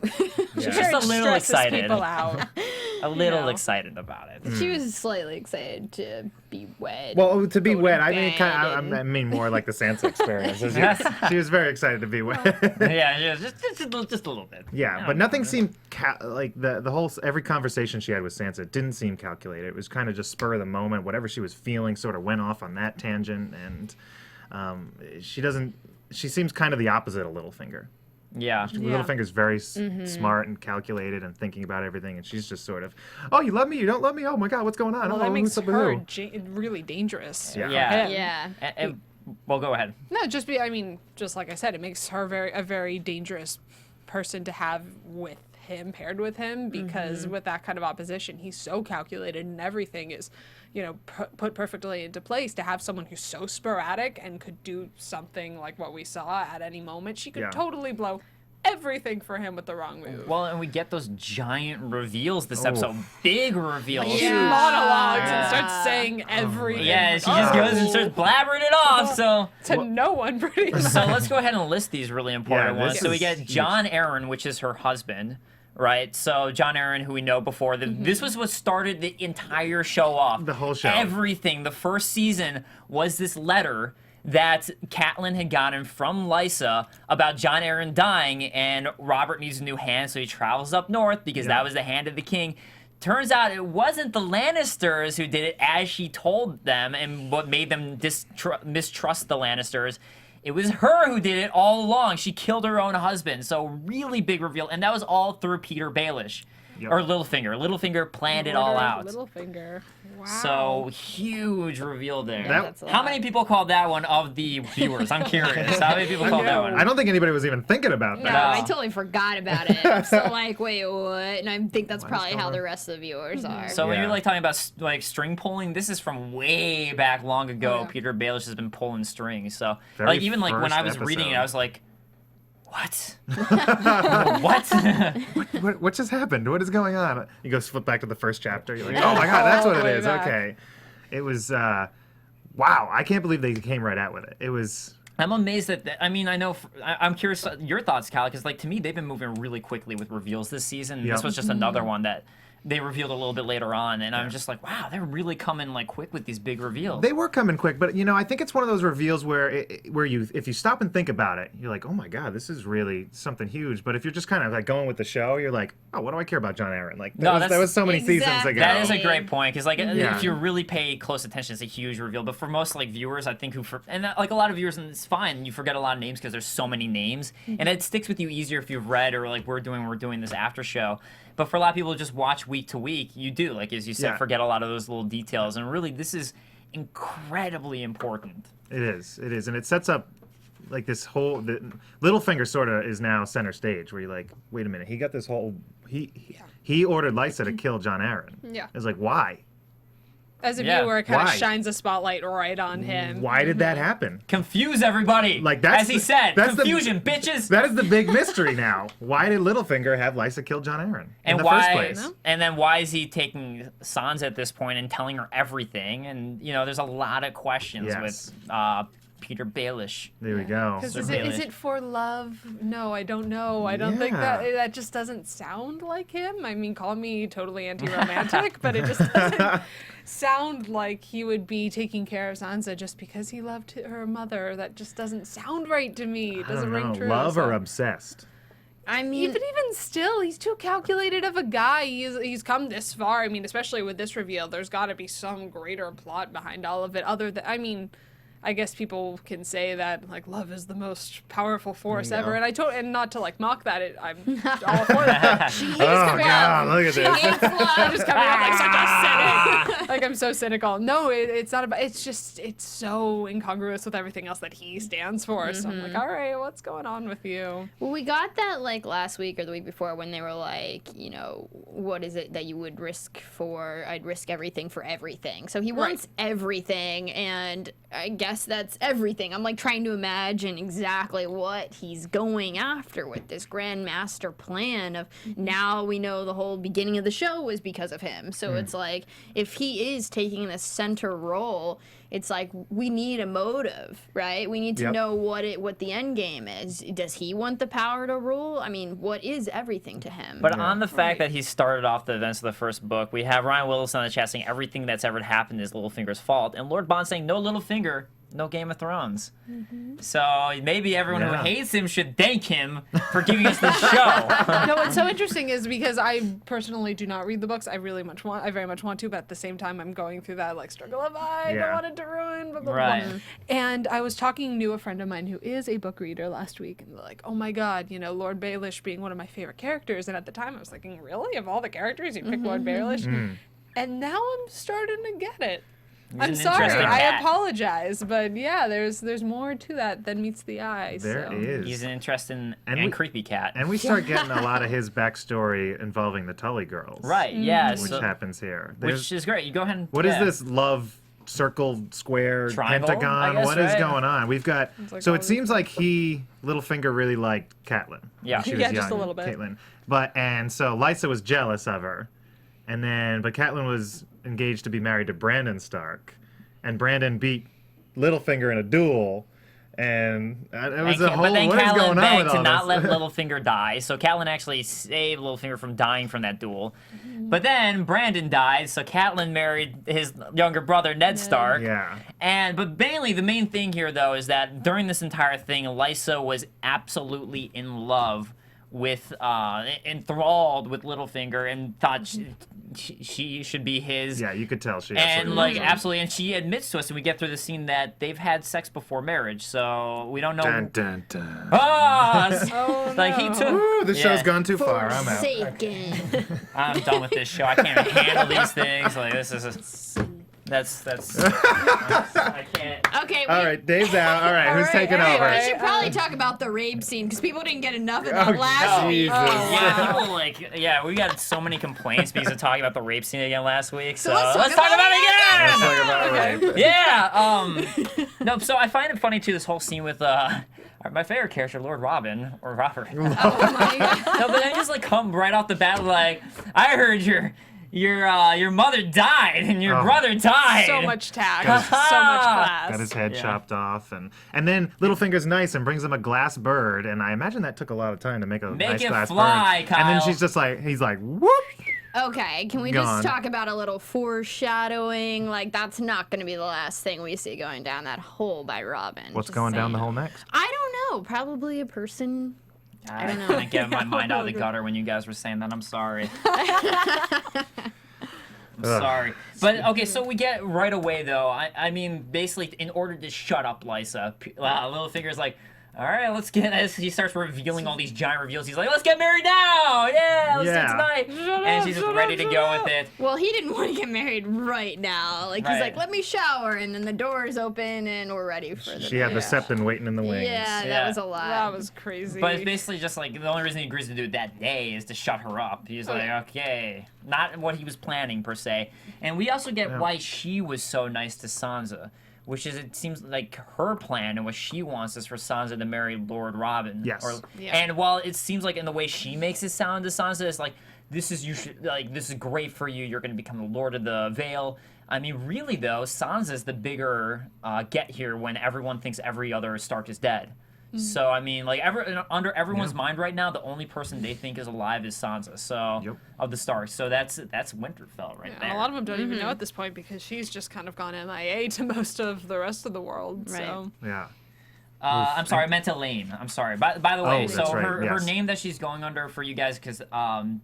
She's just Marriage a little stresses excited. people out. A little know. excited about it. She was slightly excited to be wed. Well, to be go to wed, I mean, bed I mean more like the Sansa experience. She was very excited to be wed. Yeah, just a little bit. Yeah, but nothing seemed like the whole every conversation she had with Sansa didn't seem calculated. It was kind of just spur of the moment. Whatever she was feeling sort of went off on that tangent, and she seems kind of the opposite of Littlefinger. Yeah. Littlefinger's very smart and calculated and thinking about everything, and she's just sort of, oh, you love me, you don't love me, oh my god, what's going on? Well, Oh, that makes who's up with her who? really dangerous. Yeah. for Yeah. him. Yeah. Well, go ahead. No, I mean, just like I said, it makes her a very dangerous person to have with him, paired with him, because with that kind of opposition, he's so calculated and everything is, put perfectly into place. To have someone who's so sporadic and could do something like what we saw at any moment, she could Yeah. totally blow everything for him with the wrong move. Well, and we get those giant reveals this episode. Big reveals. She Yeah. monologues and Yeah. starts saying everything. Yeah, she just goes and starts blabbering it off. So to no one pretty much. so let's go ahead and list these really important Yeah, ones. this So we is get huge. John Arryn, which is her husband, right? So John Arryn, who we know before, this was what started the entire show off. The whole show. Everything. The first season was this letter that Catelyn had gotten from Lysa about John Arryn dying, and Robert needs a new hand, so he travels up north because that was the hand of the king. Turns out it wasn't the Lannisters who did it as she told them, and what made them mistrust the Lannisters. It was her who did it all along. She killed her own husband. So really big reveal, and that was all through Peter Baelish. Yep. Or Littlefinger. Littlefinger planned it all out. Littlefinger. Wow. So huge reveal there. That's a How lot. many people called that one of the viewers? I'm curious. How many people called that one? I don't think anybody was even thinking about No, that. I totally forgot about it. I'm still like, wait, what? And I think that's probably how going the rest of the viewers are. So when Yeah. you're like talking about like string pulling, this is from way back long ago. Yeah. Peter Baelish has been pulling strings. So Very like even like when first I was reading it, episode. I was like, what? What? What just happened? What is going on? You go flip back to the first chapter. You're like, oh my god, that's what it Way is. back. Okay. It was, wow. I can't believe they came right out with it. It was, I'm amazed that I mean, I know I'm curious your thoughts, Cal, because like to me they've been moving really quickly with reveals this season. Yep. This was just another one that they revealed a little bit later on, and I'm just like, wow, they're really coming like quick with these big reveals. they were coming quick, but I think it's one of those reveals where if you stop and think about it, you're like, oh my god, this is really something huge. But if you're just kind of like going with the show, you're like, oh, what do I care about John Arryn? Like that was so many seasons Exactly. ago. That is a great point because, like, Yeah. if you really pay close attention, it's a huge reveal. But for most like viewers, I think like a lot of viewers, and it's fine, you forget a lot of names because there's so many names, and it sticks with you easier if you've read or like we're doing this after show. But for a lot of people who just watch week to week, you do, like as you said, Yeah. forget a lot of those little details, and really this is incredibly important. It is, and it sets up like this whole Littlefinger sort of is now center stage where you're like, wait a minute, he got this whole he ordered Lysa to kill John Arryn. Yeah. It's like why? As a Yeah. viewer, it kind of Why? shines a spotlight right on him. Why did that happen? Confuse everybody, Like, that's as he the- said, that's the- confusion, bitches. That is the big mystery now. Why did Littlefinger have Lysa kill John Arryn in And the why? first place? And then why is he taking Sansa at this point and telling her everything? And there's a lot of questions Yes. with Peter Baelish. There we go. Because Sir is Baelish. it for love? No, I don't know. I don't think Yeah. that just doesn't sound like him. I mean, call me totally anti-romantic, but it just doesn't sound like he would be taking care of Sansa just because he loved her mother. That just doesn't sound right to me. It I doesn't don't ring know. true. Love so- or obsessed? I mean, even still, he's too calculated of a guy. He's come this far. I mean, especially with this reveal, there's got to be some greater plot behind all of it. Other than, I mean, I guess people can say that like love is the most powerful force There you ever, go. and not to like mock that. I'm all for that. Oh god, look at this. I'm just coming off like such a cynic. Like I'm so cynical. No, it's not about. It's just it's so incongruous with everything else that he stands for. So I'm like, all right, what's going on with you? well, we got that like last week or the week before when they were like, what is it that you would risk for? I'd risk everything for everything. So he wants everything, and I guess guess that's everything. I'm like trying to imagine exactly what he's going after with this grand master plan of now we know the whole beginning of the show was because of him. So it's like if he is taking the center role, it's like we need a motive, right? We need to know what the end game is. Does he want the power to rule? I mean, what is everything to him? But on the fact that he started off the events of the first book, we have Ryan Willis on the chat saying everything that's ever happened is Littlefinger's fault, and Lord Bond saying no Littlefinger, no Game of Thrones. So maybe everyone who hates him should thank him for giving us the show. No, what's so interesting is because I personally do not read the books. I very much want to, but at the same time, I'm going through that like struggle of I don't want it to ruin. Blah, blah, Right. blah. And I was talking to a friend of mine who is a book reader last week, and they're like, "Oh my God, Lord Baelish being one of my favorite characters." And at the time, I was thinking, really, of all the characters, you pick Lord Baelish? And now I'm starting to get it. I'm an sorry, interesting I cat. apologize, but yeah, there's more to that than meets the eye. There is. He's an interesting and we- creepy cat. And we start getting a lot of his backstory involving the Tully girls. Right, yeah. Which so- happens here. which is great. You go ahead and... What is this love circle, square, Triangle, I pentagon? guess, What is right? going on? We've got... like So all it seems like Littlefinger really liked Catelyn. Yeah. when she was Yeah, young, just a little bit. Catelyn. And so Lysa was jealous of her. But Catelyn was engaged to be married to Brandon Stark. And Brandon beat Littlefinger in a duel. And it was a whole... But then What is Catelyn going on begged with to all not this? let Littlefinger die, so Catelyn actually saved Littlefinger from dying from that duel. But then Brandon died, so Catelyn married his younger brother Ned Stark. Yeah. But mainly the main thing here though is that during this entire thing, Lysa was absolutely in love with, enthralled with Littlefinger and thought she should be his. Yeah, you could tell she And absolutely absolutely, and she admits to us, and we get through the scene that they've had sex before marriage, so we don't know. Dun, dun, dun. Ah, like he took. Ooh, this Yeah. show's gone too far. I'm out. Forsaken. I'm done with this show. I can't handle these things. Like this is. That's. I can't. Okay. All right, Dave's out. All right, who's taking We over? should probably talk about the rape scene because people didn't get enough of that last week. Jesus. Yeah, we got so many complaints because of talking about the rape scene again last week. So, let's talk talk about about it Let's again. talk about rape. Yeah. No. So I find it funny too. This whole scene with my favorite character, Lord Robin or Robert. Oh my God. No, but then just like come right off the bat, like I heard your mother died and your brother died. So much tact, so much class. Got his head Yeah. chopped off, and then Littlefinger's nice and brings him a glass bird, and I imagine that took a lot of time to make a nice it glass fly, bird. And then Kyle. she's just like, he's like, whoop. Okay, can we Gone. just talk about a little foreshadowing? Like, that's not going to be the last thing we see going down that hole by Robin. What's Just going down the saying. hole next? I don't know. Probably a person. I don't know. Couldn't get my mind out of the gutter when you guys were saying that. I'm sorry. I'm sorry. But, okay, so we get right away, though. I mean, basically, in order to shut up Lysa, Littlefinger's like, all right, let's get this. He starts revealing all these giant reveals. He's like, let's get married now. Yeah, let's do it tonight. And she's just ready to go with it. Well, he didn't want to get married right now. Like, he's Right. like, let me shower, and then the doors open, and we're ready for the She had the Septon waiting in the wings. Yeah, Yeah. that was a lot. That was crazy. But it's basically just like the only reason he agrees to do it that day is to shut her up. He's like, okay. Not what he was planning, per se. And we also get why she was so nice to Sansa. Which is, it seems like her plan and what she wants is for Sansa to marry Lord Robin. Yes. Yeah. And while it seems like in the way she makes it sound to Sansa, it's like, this is great for you. You're going to become the Lord of the Vale. I mean, really though, Sansa's the bigger get here when everyone thinks every other Stark is dead. So I mean, like under everyone's mind right now, the only person they think is alive is Sansa. So of the Starks. So that's Winterfell right there. And a lot of them don't even know at this point because she's just kind of gone MIA to most of the rest of the world. Right. So Yeah. I'm sorry, I meant Elaine. I'm sorry. By the way, Oh, so that's right, her yes. name that she's going under for you guys, because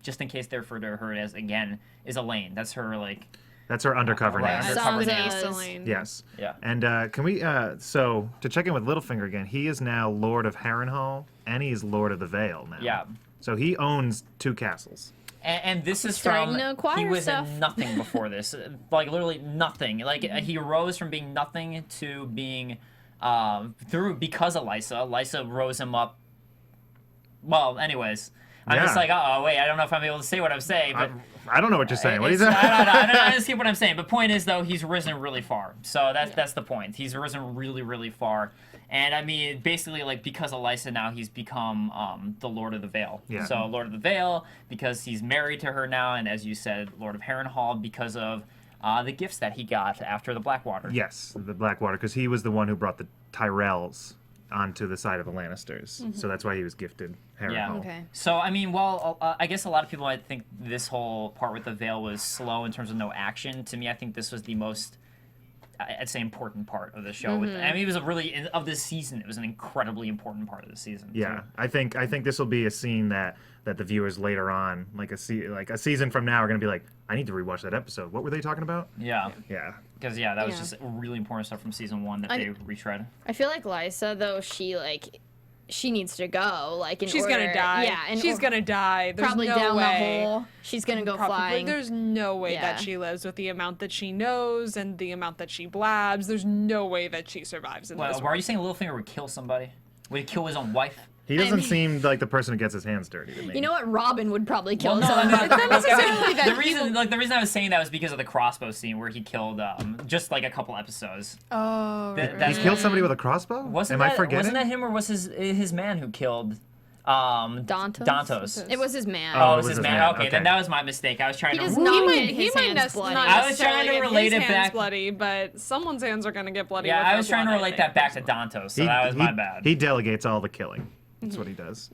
just in case they refer to her as again, is Elaine. That's her like. That's her undercover Right. name. Undercover name. Sansa's- Elaine. Yes. Yeah. And can we, so to check in with Littlefinger again, he is now Lord of Harrenhal, and he is Lord of the Vale now. Yeah. So he owns 2 castles. And this is Starting from to acquire he was stuff. in nothing before this, like literally nothing. Like he rose from being nothing to being because of Lysa. Lysa rose him up. Well, anyways, I'm Yeah. just like, oh wait, I don't know if I'm able to say what I'm saying, but I don't know what you're saying. What are you it's- saying? I don't understand what I'm saying. But point is, though, he's risen really far. So that's the point. He's risen really, really far. And I mean, basically, like, because of Lysa now, he's become the Lord of the Vale. Yeah. So Lord of the Vale, because he's married to her now, and as you said, Lord of Harrenhal, because of the gifts that he got after the Blackwater. Yes, the Blackwater, because he was the one who brought the Tyrells onto the side of the Lannisters. So that's why he was gifted Harrenhal. Yeah. Okay. So, I mean, while I guess a lot of people might think this whole part with the Vale was slow in terms of no action, to me, I think this was the most, I'd say, important part of the show. I mean, it was a really, of this season, it was an incredibly important part of the season. Yeah, too. I think this will be a scene that the viewers later on, like a season from now, are going to be like, I need to rewatch that episode. What were they talking about? Yeah. Yeah. Because, that was Yeah. just really important stuff from season 1 that they retread. I feel like Lysa, though, she needs to go. Like, in She's order, gonna die. Yeah, and she's gonna die. There's probably no down way. the hole. She's gonna go Probably. flying. There's no way Yeah. that she lives with the amount that she knows and the amount that she blabs. There's no way that she survives in Well, this why are world. you saying Littlefinger would kill somebody? Would he kill his own wife? He doesn't mean- seem like the person who gets his hands dirty to me. You know what? Robin would probably kill Well, no, I someone. mean, Not necessarily that the he reason, will- the reason I was saying that was because of the crossbow scene where he killed just like a couple episodes. Oh, That- right, that's He right. killed somebody with a crossbow? Wasn't Am that, I forgetting? Wasn't that him or was his man who killed Dantos? Dantos? It was his man. Oh, it it was his man. Okay, then okay. that was my mistake. I was trying He to. does He not might, get he his might hands bloody. not I was trying necessarily to get relate his it hands back- bloody, but someone's hands are gonna get bloody. Yeah, with I her was trying to blood, I relate think, that back to personally. Dantos, so that was my bad. He delegates all the killing. That's what he does.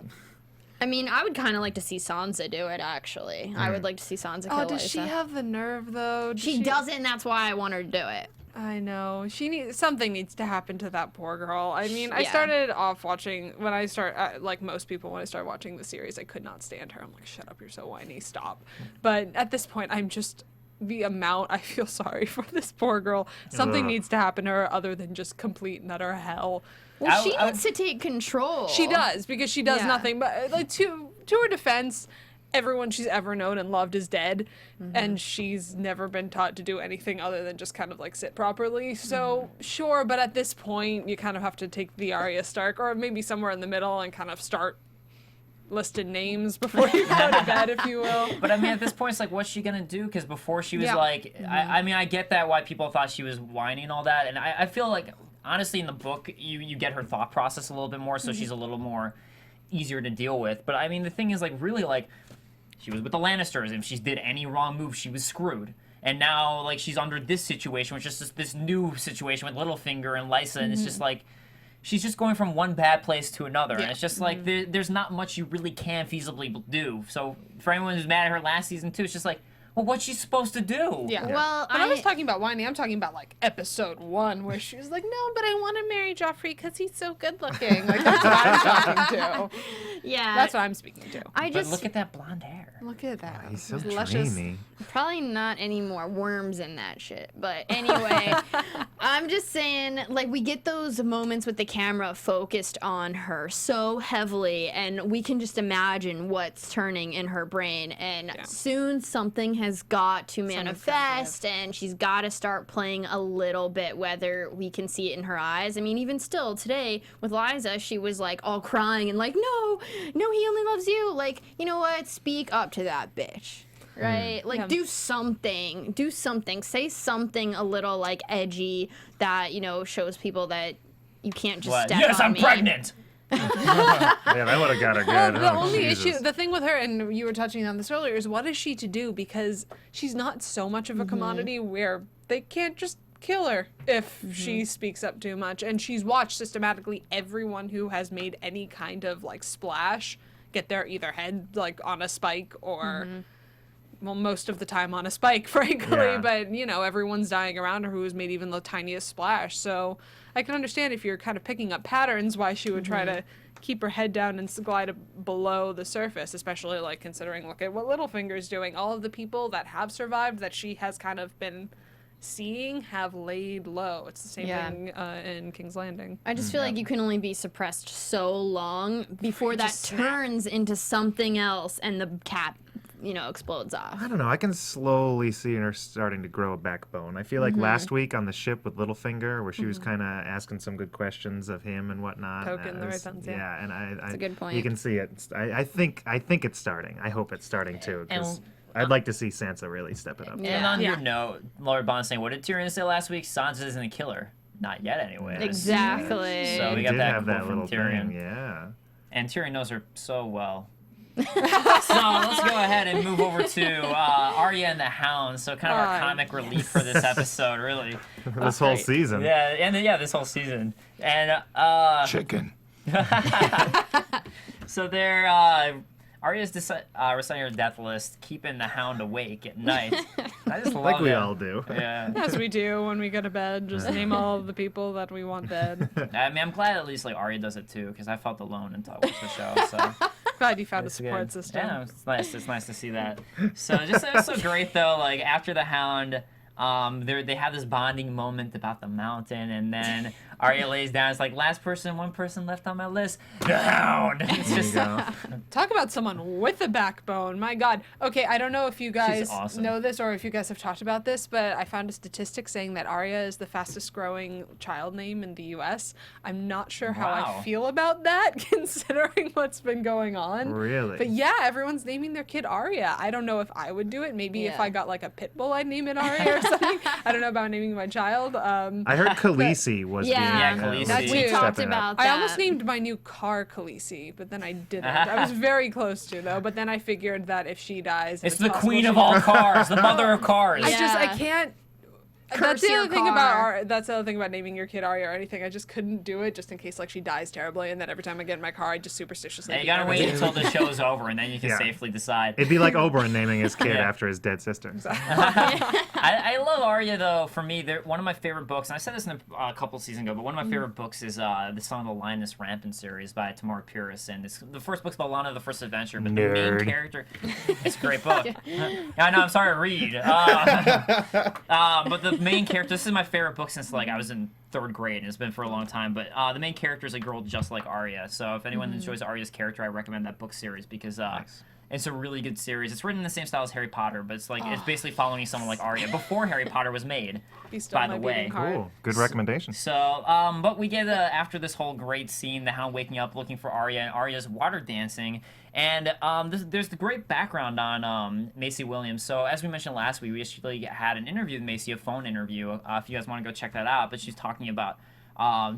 I mean, I would kind of like to see Sansa do it, actually. I would like to see Sansa kill Oh, does she Lysa. have the nerve though? Does She doesn't, and that's why I want her to do it. I know. Something needs to happen to that poor girl. I mean, I Yeah. started off watching like most people when I started watching the series, I could not stand her. I'm like, shut up, you're so whiny, stop. But at this point, I'm just the amount I feel sorry for this poor girl. Something Ugh. needs to happen to her other than just complete and utter hell. Well, she needs to take control. She does because she does Yeah. nothing. But like to her defense, everyone she's ever known and loved is dead, and she's never been taught to do anything other than just kind of like sit properly. So sure, but at this point, you kind of have to take the Arya Stark, or maybe somewhere in the middle, and kind of start listing names before you go to bed, if you will. But I mean, at this point, it's like, what's she gonna do? Because before she was Yeah. like, I mean, I get that why people thought she was whining and all that, and I feel like honestly in the book you get her thought process a little bit more, so she's a little more easier to deal with. But I mean, the thing is, like, really, like, she was with the Lannisters, and if she did any wrong move, she was screwed. And now, like, she's under this situation, which is just this new situation with Littlefinger and Lysa, and it's just like, she's just going from one bad place to another. And it's just like, there's not much you really can feasibly do. So for anyone who's mad at her last season, too, it's just like, well, what's she supposed to do? Yeah. Well, When I was talking about whiny, I'm talking about like episode 1, where she was like, "No, but I want to marry Joffrey because he's so good looking." Like that's what I'm talking to. yeah. That's what I'm speaking to. I But just look at that blonde hair. Look at that. He's so It's luscious. dreamy. probably not any more worms in that shit. But anyway, I'm just saying, like, we get those moments with the camera focused on her so heavily, and we can just imagine what's turning in her brain. And soon something has got to manifest, and she's got to start playing a little bit, whether we can see it in her eyes. I mean, even still today with Liza, she was like all crying and like, no, he only loves you. Like, you know what? Speak up to that bitch. Right? Like, Yeah. do something. Say something a little, like, edgy that, you know, shows people that you can't just What? step Yes, on I'm me. pregnant! Yeah, that would have got her good. Well, the Oh, only Jesus. issue, the thing with her, and you were touching on this earlier, is what is she to do? Because she's not so much of a commodity where they can't just kill her if she speaks up too much. And she's watched systematically everyone who has made any kind of like splash get their either head like on a spike or. Well, most of the time on a spike, frankly, Yeah. but you know, everyone's dying around her who has made even the tiniest splash. So I can understand if you're kind of picking up patterns why she would try to keep her head down and glide below the surface, especially like considering look at what Littlefinger's doing. All of the people that have survived that she has kind of been seeing have laid low. It's the same Yeah. thing in King's Landing. I just feel like you can only be suppressed so long before that turns into something else and the cat explodes off. I don't know. I can slowly see her starting to grow a backbone. I feel like last week on the ship with Littlefinger, where she was kind of asking some good questions of him and whatnot. Poking the right buttons, yeah, and That's a good point. You can see it. I think it's starting. I hope it's starting too. 'Cause And- I'd like to see Sansa really step it up. And on Yeah. your note, Lord Bond saying, what did Tyrion say last week? Sansa isn't a killer. Not yet, anyway. Exactly. So we He got did that have quote that from little Tyrion. thing, yeah. And Tyrion knows her so well. So let's go ahead and move over to Arya and the Hound. So kind of our comic relief for this episode, really. This whole season. Yeah, and this whole season. And Chicken. so they're Arya's reciting her death list, keeping the Hound awake at night. I just love Like we it. all do. Yeah. As we do when we go to bed, just name all of the people that we want dead. I mean, I'm glad at least like Arya does it too, because I felt alone until I watched the show. So. Glad you found a It's support good. system. Yeah, it's nice. It's nice to see that. So it was so great though. Like after the Hound, they have this bonding moment about the mountain, and then Arya lays down. It's like one person left on my list, the Hound. It's There you just go. Talk about someone with a backbone. My God. Okay, I don't know if you guys awesome. know this or if you guys have talked about this, but I found a statistic saying that Arya is the fastest growing child name in the U.S. I'm not sure how Wow. I feel about that, considering what's been going on. Really? But yeah, everyone's naming their kid Arya. I don't know if I would do it. Maybe if Yeah. I got like a pit bull, I'd name it Arya or something. I don't know about naming my child. I heard Khaleesi was Yeah. being Yeah, Khaleesi. That We too. talked stepping up. about that. I almost named my new car Khaleesi, but then I didn't. I was very close to though. But then I figured that if she dies, it's if the possible, queen she of dies. all cars, the mother of cars. I Yeah. can't. Curse That's the your other thing car. that's the other thing about naming your kid Arya or anything. I just couldn't do it just in case like she dies terribly, and then every time I get in my car, I just superstitiously. Yeah, you name gotta her. wait until the show's over, and then you can Yeah. safely decide. It'd be like Oberyn naming his kid Yeah. after his dead sister. I love Arya though. For me, one of my favorite books, and I said this in a couple seasons ago, but one of my favorite books is the Song of the Lioness Rampant series by Tamora Pierce, and the first book's about Lana, the First Adventure, but the main Nerd. character, it's a great book. I know, I'm sorry to read. But the main character, this is my favorite book since like I was in 3rd grade, and it's been for a long time. But the main character is a girl just like Arya. So if anyone enjoys Arya's character, I recommend that book series because it's a really good series. It's written in the same style as Harry Potter, but it's like it's basically following someone like Arya before Harry Potter was made. Be still by my the way. beating heart. Cool. Good recommendation. So, but we get after this whole great scene, the Hound waking up looking for Arya, and Arya's water dancing. And there's the great background on Macy Williams. So as we mentioned last week, we actually had an interview with Macy, a phone interview. If you guys want to go check that out, but she's talking about.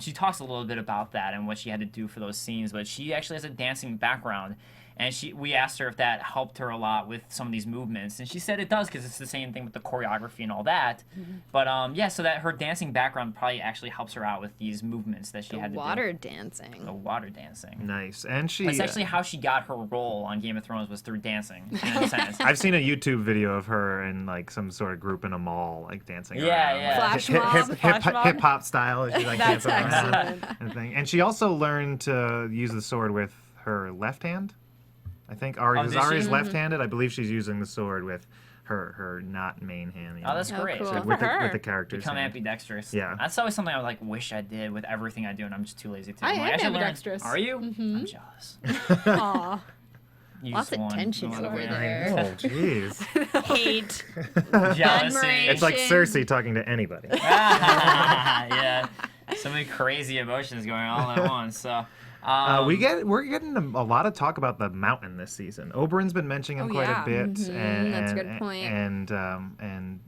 She talks a little bit about that and what she had to do for those scenes. But she actually has a dancing background. And we asked her if that helped her a lot with some of these movements, and she said it does because it's the same thing with the choreography and all that. But yeah, so that her dancing background probably actually helps her out with these movements that she had to Water do. dancing. The water dancing. Nice. And she. It's actually how she got her role on Game of Thrones was through dancing. In a sense. I've seen a YouTube video of her in like some sort of group in a mall, like dancing Yeah, around. yeah. Flash mob. Flash mob. Hip hop style. She like That's dancing around excellent. and thing. And she also learned to use the sword with her left hand. I think Arya's did she? left-handed. I believe she's using the sword with her not main hand. Oh, that's Oh, great. cool. So Good with for her. with the characters. become hand. ambidextrous. Yeah. That's always something I would like wish I did with everything I do, and I'm just too lazy to. I I'm like, am should learn- ambidextrous. Are you? I'm jealous. Aw. You Lots just of won. tension You won over the there. Oh, jeez. Hate. Jealousy. Admiration. It's like Cersei talking to anybody. Yeah. So many crazy emotions going on all at once. So. We're getting a lot of talk about the mountain this season. Oberyn's been mentioning him Oh, quite yeah. a bit, and that's a good point. And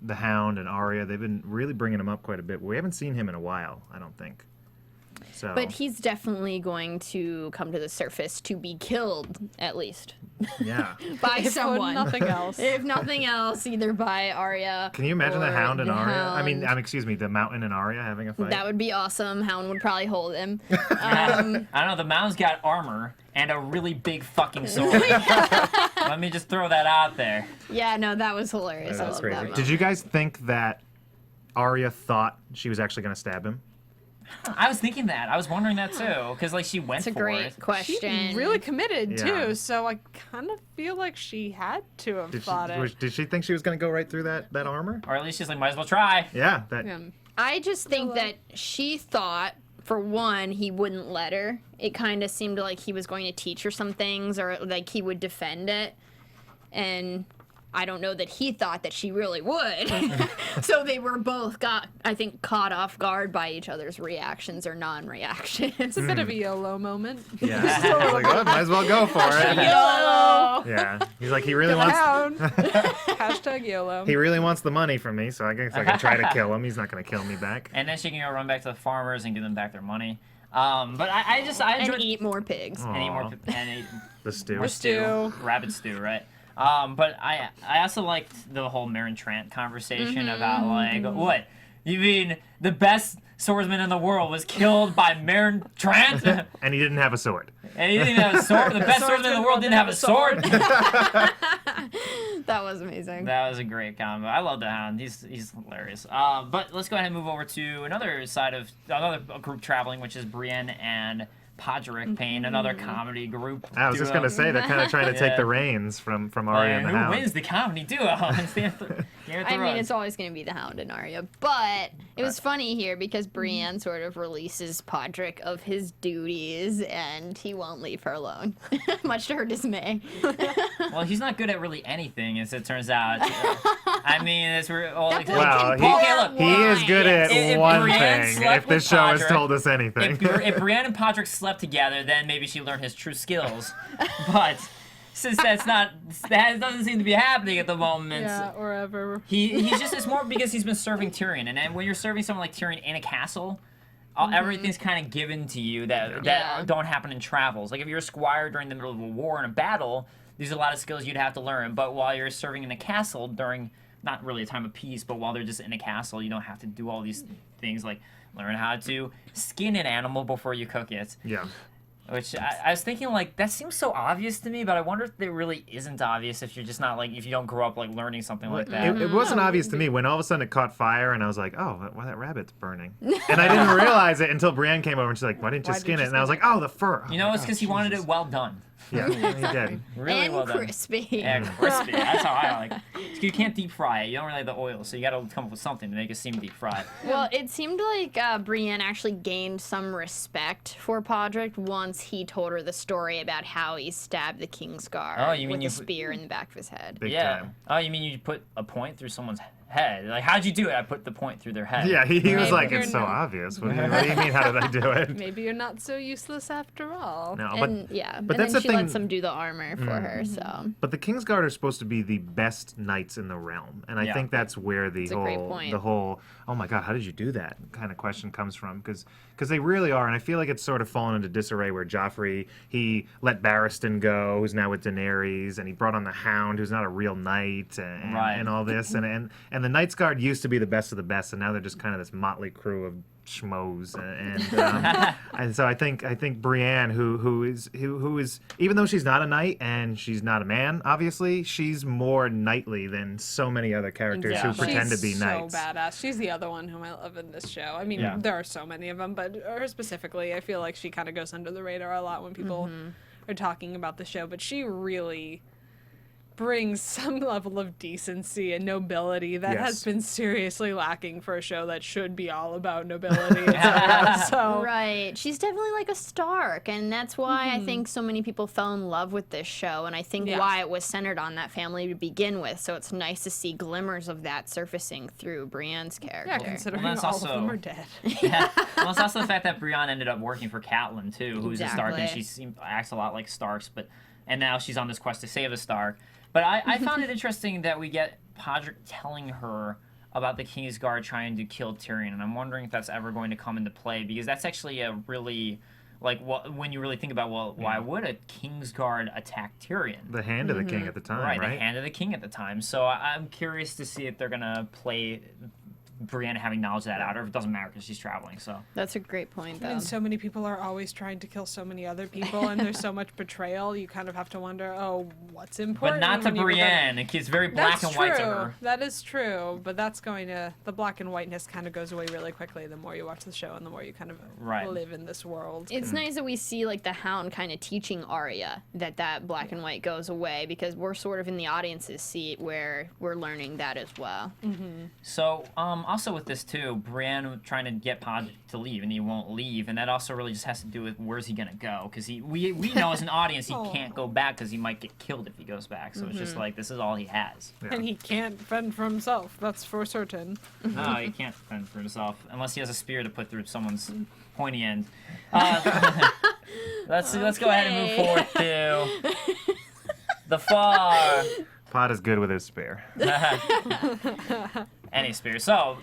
the Hound and Arya, they've been really bringing him up quite a bit. We haven't seen him in a while, I don't think. So, But he's definitely going to come to the surface to be killed, at least, yeah. by If for someone. nothing else. If nothing else, either by Arya. Can you imagine the or Hound and the Arya? I mean, Hound. excuse me, the Mountain and Arya having a fight. That would be awesome. Hound would probably hold him. I don't know. The Mound's got armor and a really big fucking sword. Let me just throw that out there. Yeah, no, that was hilarious. I That's love crazy. that Did moment. you guys think that Arya thought she was actually going to stab him? I was thinking that. I was wondering that too, because like she went That's a for great it. question. She really committed Yeah. too, so I kind of feel like she had to have thought it. Did she think she was going to go right through that armor? Or at least she's like, might as well try. Yeah. That. Yeah. I just think that she thought, for one, he wouldn't let her. It kind of seemed like he was going to teach her some things, or like he would defend it. and I don't know that he thought that she really would. So they were both I think, caught off guard by each other's reactions or non-reactions. It's a bit of a YOLO moment. Yeah. He's like, oh, might as well go for it. YOLO! Yeah. He's like, he really The wants. hound. Hashtag YOLO. He really wants the money from me, so I guess I can try to kill him. He's not going to kill me back. And then she can go run back to the farmers and give them back their money. But I enjoyed And eat more pigs. and eat more Aw. and eat The stew. more stew. rabbit stew, right? But I also liked the whole Meryn Trant conversation about like, what? You mean the best swordsman in the world was killed by Meryn Trant? And he didn't have a sword. And he didn't even have a sword? The best swordsman in the world didn't have a sword? That was amazing. That was a great combo. I love the Hound. He's hilarious. But let's go ahead and move over to another group traveling, which is Brienne and Podrick Payne, another comedy group. I was just going to say, they're kind of trying to take the reins from Arya and the who Hound. wins the comedy duo? I mean, it's always going to be the Hound and Arya, but it was funny here because Brienne sort of releases Podrick of his duties, and he won't leave her alone, much to her dismay. Well, he's not good at really anything, as it turns out. I mean, it's That boy Well, can he- pour Okay, look. He is good at If one Brienne thing, slept if this with show has Podrick- told us anything. if Brienne and Podrick slept together, then maybe she learned his true skills. But since that doesn't seem to be happening at the moment. Yeah, or ever. He's just, it's more because he's been serving Tyrion, and when you're serving someone like Tyrion in a castle, everything's kind of given to you that don't happen in travels. Like if you're a squire during the middle of a war and a battle, there's a lot of skills you'd have to learn. But while you're serving in a castle during not really a time of peace, but while they're just in a castle, you don't have to do all these things like learn how to skin an animal before you cook it. Yeah. Which I was thinking, like, that seems so obvious to me, but I wonder if it really isn't obvious if you're just not, like, if you don't grow up, like, learning something like that. It wasn't obvious to me when all of a sudden it caught fire and I was like, oh, why that rabbit's burning? And I didn't realize it until Brienne came over and she's like, why didn't you skin it? And I was like, oh, the fur. Oh You know, my it's God, because he wanted Jesus. it well done. Yeah, he did. Really and well done. crispy. Yeah, crispy. That's how I like it. You can't deep fry it. You don't really have the oil, so you got to come up with something to make it seem deep fried. Well, it seemed like Brienne actually gained some respect for Podrick once he told her the story about how he stabbed the Kingsguard Oh, you mean with you a spear in the back of his head. Big Yeah. time. Oh, you mean you put a point through someone's head? Like, how'd you do it? I put the point through their head. Yeah, he was Maybe like, you're it's so not- obvious. What do you mean, how did I do it? Maybe you're not so useless after all. No, And yeah, but and that's then the she thing- lets him do the armor for her. So But the Kingsguard are supposed to be the best knights in the realm, and I Yeah. think that's where a great point. the whole oh my god, how did you do that kind of question comes from, because they really are, and I feel like it's sort of fallen into disarray where Joffrey, he let Barristan go, who's now with Daenerys, and he brought on the Hound, who's not a real knight, and, Right. and all this, and the Knights Guard used to be the best of the best, and now they're just kind of this motley crew of schmoes, and so I think Brienne, who is even though she's not a knight and she's not a man, obviously she's more knightly than so many other characters who Yeah. pretend to be She's knights. so badass. She's the other one whom I love in this show. I mean, Yeah. there are so many of them, but her specifically, I feel like she kind of goes under the radar a lot when people are talking about the show. But she really brings some level of decency and nobility that has Yes. been seriously lacking for a show that should be all about nobility. etc. So right, she's definitely like a Stark, and that's why I think so many people fell in love with this show, and I think Yeah. why it was centered on that family to begin with. So it's nice to see glimmers of that surfacing through Brienne's character. yeah, considering Well, that's all of them also- are dead. Yeah. Well, it's also the fact that Brienne ended up working for Catelyn too, who's a Stark, and Exactly. acts a lot like Starks, and now she's on this quest to save a Stark. But I found it interesting that we get Podrick telling her about the Kingsguard trying to kill Tyrion, and I'm wondering if that's ever going to come into play, because that's actually a really, like, when you really think about, well, why would a Kingsguard attack Tyrion? The hand of the king at the time, right? The hand of the king at the time. So I'm curious to see if they're gonna play Brienne having knowledge of that out, or if it doesn't matter because she's traveling. So That's a great point, though. And so many people are always trying to kill so many other people, and there's so much betrayal. You kind of have to wonder, oh, what's but important? not to when you regard- Brienne. It's very black That's and true. white to her. That is true, but that's going to the black and whiteness kind of goes away really quickly the more you watch the show and the more you kind of Right. live in this world. It's nice that we see like the Hound kind of teaching Arya that black and white goes away, because we're sort of in the audience's seat where we're learning that as well. So also with this too, Bran trying to get Pod to leave, and he won't leave, and that also really just has to do with where's he gonna go? Because we know as an audience he can't go back because he might get killed if he goes back. So it's just like this is all he has. Yeah. And he can't fend for himself. That's for certain. No, he can't fend for himself unless he has a spear to put through someone's pointy end. Let's go ahead and move forward to the far. Pod is good with his spear. Any spear. So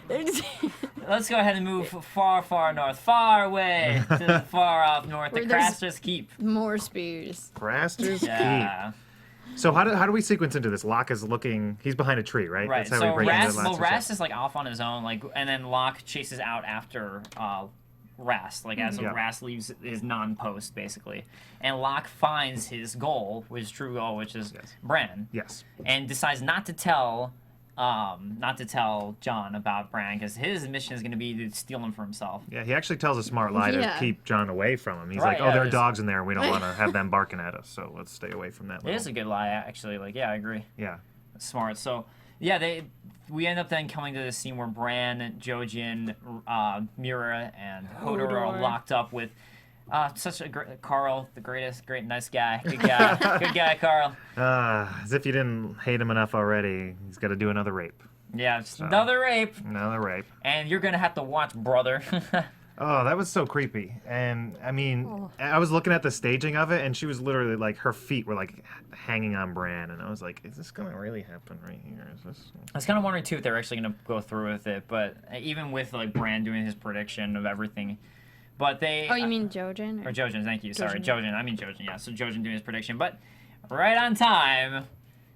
let's go ahead and move far north, far away to the far off north, the Where there's- Craster's Keep. More spears. Craster's Yeah. Keep. So how do we sequence into this? Locke is looking. He's behind a tree, right? Right. That's how So we break into the last Rast is like off on his own, like, and then Locke chases out after Rast, like as Yeah. Rast leaves his non-post basically, and Locke finds his goal, his true goal, which is Yes. Bran, Yes. and decides not to tell Jon about Bran because his mission is going to be to steal him for himself. Yeah, he actually tells a smart lie to Yeah. keep John away from him. He's Right, like, "Oh, yeah, there are it is. dogs in there. We don't want to have them barking at us, so let's stay away from that." It little-" is a good lie, actually. Like, yeah, I agree. Yeah. Smart. So, yeah, we end up then coming to the scene where Bran, Jojen, Mira, and Hodor are Hodor. locked up with such a great Carl, the great, nice guy. Good guy. Good guy, Carl. As if you didn't hate him enough already, he's got to do another rape. Yeah, just another rape. Another rape. And you're going to have to watch, brother. Oh, that was so creepy. And I mean, I was looking at the staging of it, and she was literally like, her feet were like hanging on Bran, and I was like, is this gonna really happen right here? Is this? I was kind of wondering too if they're actually going to go through with it, but even with like Bran doing his prediction of everything, but they. Oh, you mean Jojen? Or Jojen, thank you. Sorry, Jojen. Jojen. I mean Jojen, yeah. So Jojen doing his prediction. But right on time,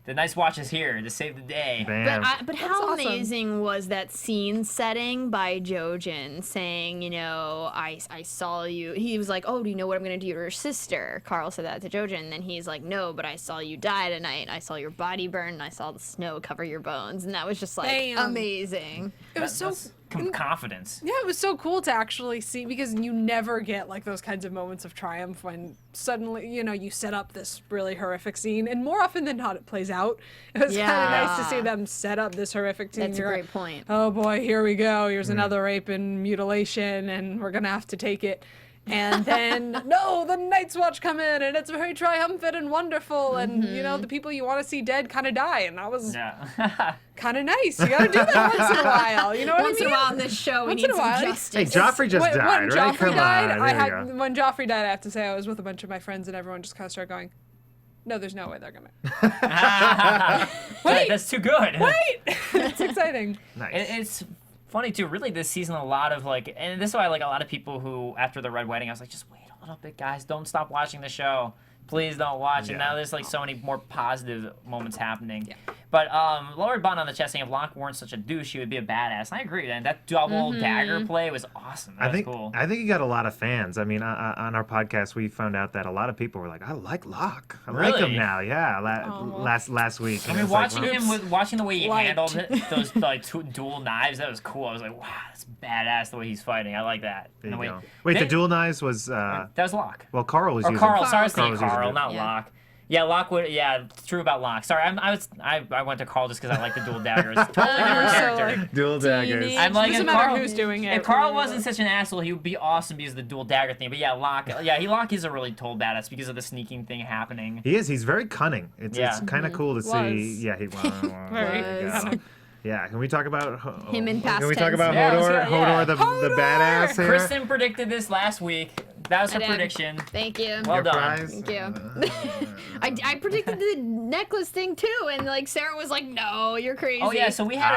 the Nice Watch is here to save the day. Bam. But how awesome. amazing was that scene setting by Jojen saying, you know, I saw you. He was like, oh, do you know what I'm going to do to your sister? Carl said that to Jojen. And then he's like, no, but I saw you die tonight. I saw your body burn. And I saw the snow cover your bones. And that was just like Damn. amazing. It was so. That's confidence. Yeah, it was so cool to actually see because you never get like those kinds of moments of triumph when suddenly, you know, you set up this really horrific scene, and more often than not, it plays out. It was kind of nice to see them set up this horrific scene. That's a You're great like, point. oh boy, here we go. Here's another rape and mutilation, and we're gonna have to take it. And then, no, the Night's Watch come in, and it's very triumphant and wonderful, and, you know, the people you want to see dead kind of die, and that was Yeah. kind of nice. You gotta do that once in a while, you know what Once I in mean? a while in this show, we Once need in a some while. Hey, justice. Joffrey just when died, when right? Joffrey Come died, on, I there you had go. when Joffrey died, I have to say I was with a bunch of my friends, and everyone just kind of started going, "No, there's no way they're gonna." Wait, that's too good. Wait, it's exciting. Nice. It's funny too. Really, this season, a lot of like, and this is why like a lot of people who after the Red Wedding, I was like, just wait a little bit, guys. Don't stop watching the show. Please don't watch. And Yeah. now there's like so many more positive moments happening. But Lord Bond on the chat saying if Locke weren't such a douche, he would be a badass. And I agree. And that double dagger play was awesome. That was cool. I think he got a lot of fans. I mean, on our podcast, we found out that a lot of people were like, "I like Locke. I like him Really? now." Yeah, last week. I And mean, it's like, watching well, him with watching the way he Light. handled those like dual knives, that was cool. I was like, wow, that's badass the way he's fighting. I like that. there And you the go. way- Wait, the they- dual knives was that was Locke. well, Carl was Or using. Carl. Sorry, I was Carl saying was using Carl, it. not Yeah. Locke. Yeah, Locke would. Yeah, it's true about Locke. Sorry, I went to Carl just because I like the dual daggers. Totally different So, character. like, Dual daggers. Teenage- I'm like, doesn't if matter Carl, who's doing it. If Carl wasn't such an asshole, he would be awesome because of the dual dagger thing. But yeah, Locke. Yeah, Locke is a really total badass because of the sneaking thing happening. He is. He's very cunning. It's kind of cool to see. Was. Yeah, he was. Very There you cunning. go. Yeah, can we talk about Him in past Can we talk tense. about Yeah, Hodor? let's go, yeah. Hodor, the badass here. Kristen predicted this last week. That was her I did. prediction. Thank you. Well Your done. prize? Thank you. I predicted the necklace thing too, and like Sarah was like, "No, you're crazy." Oh yeah, so we had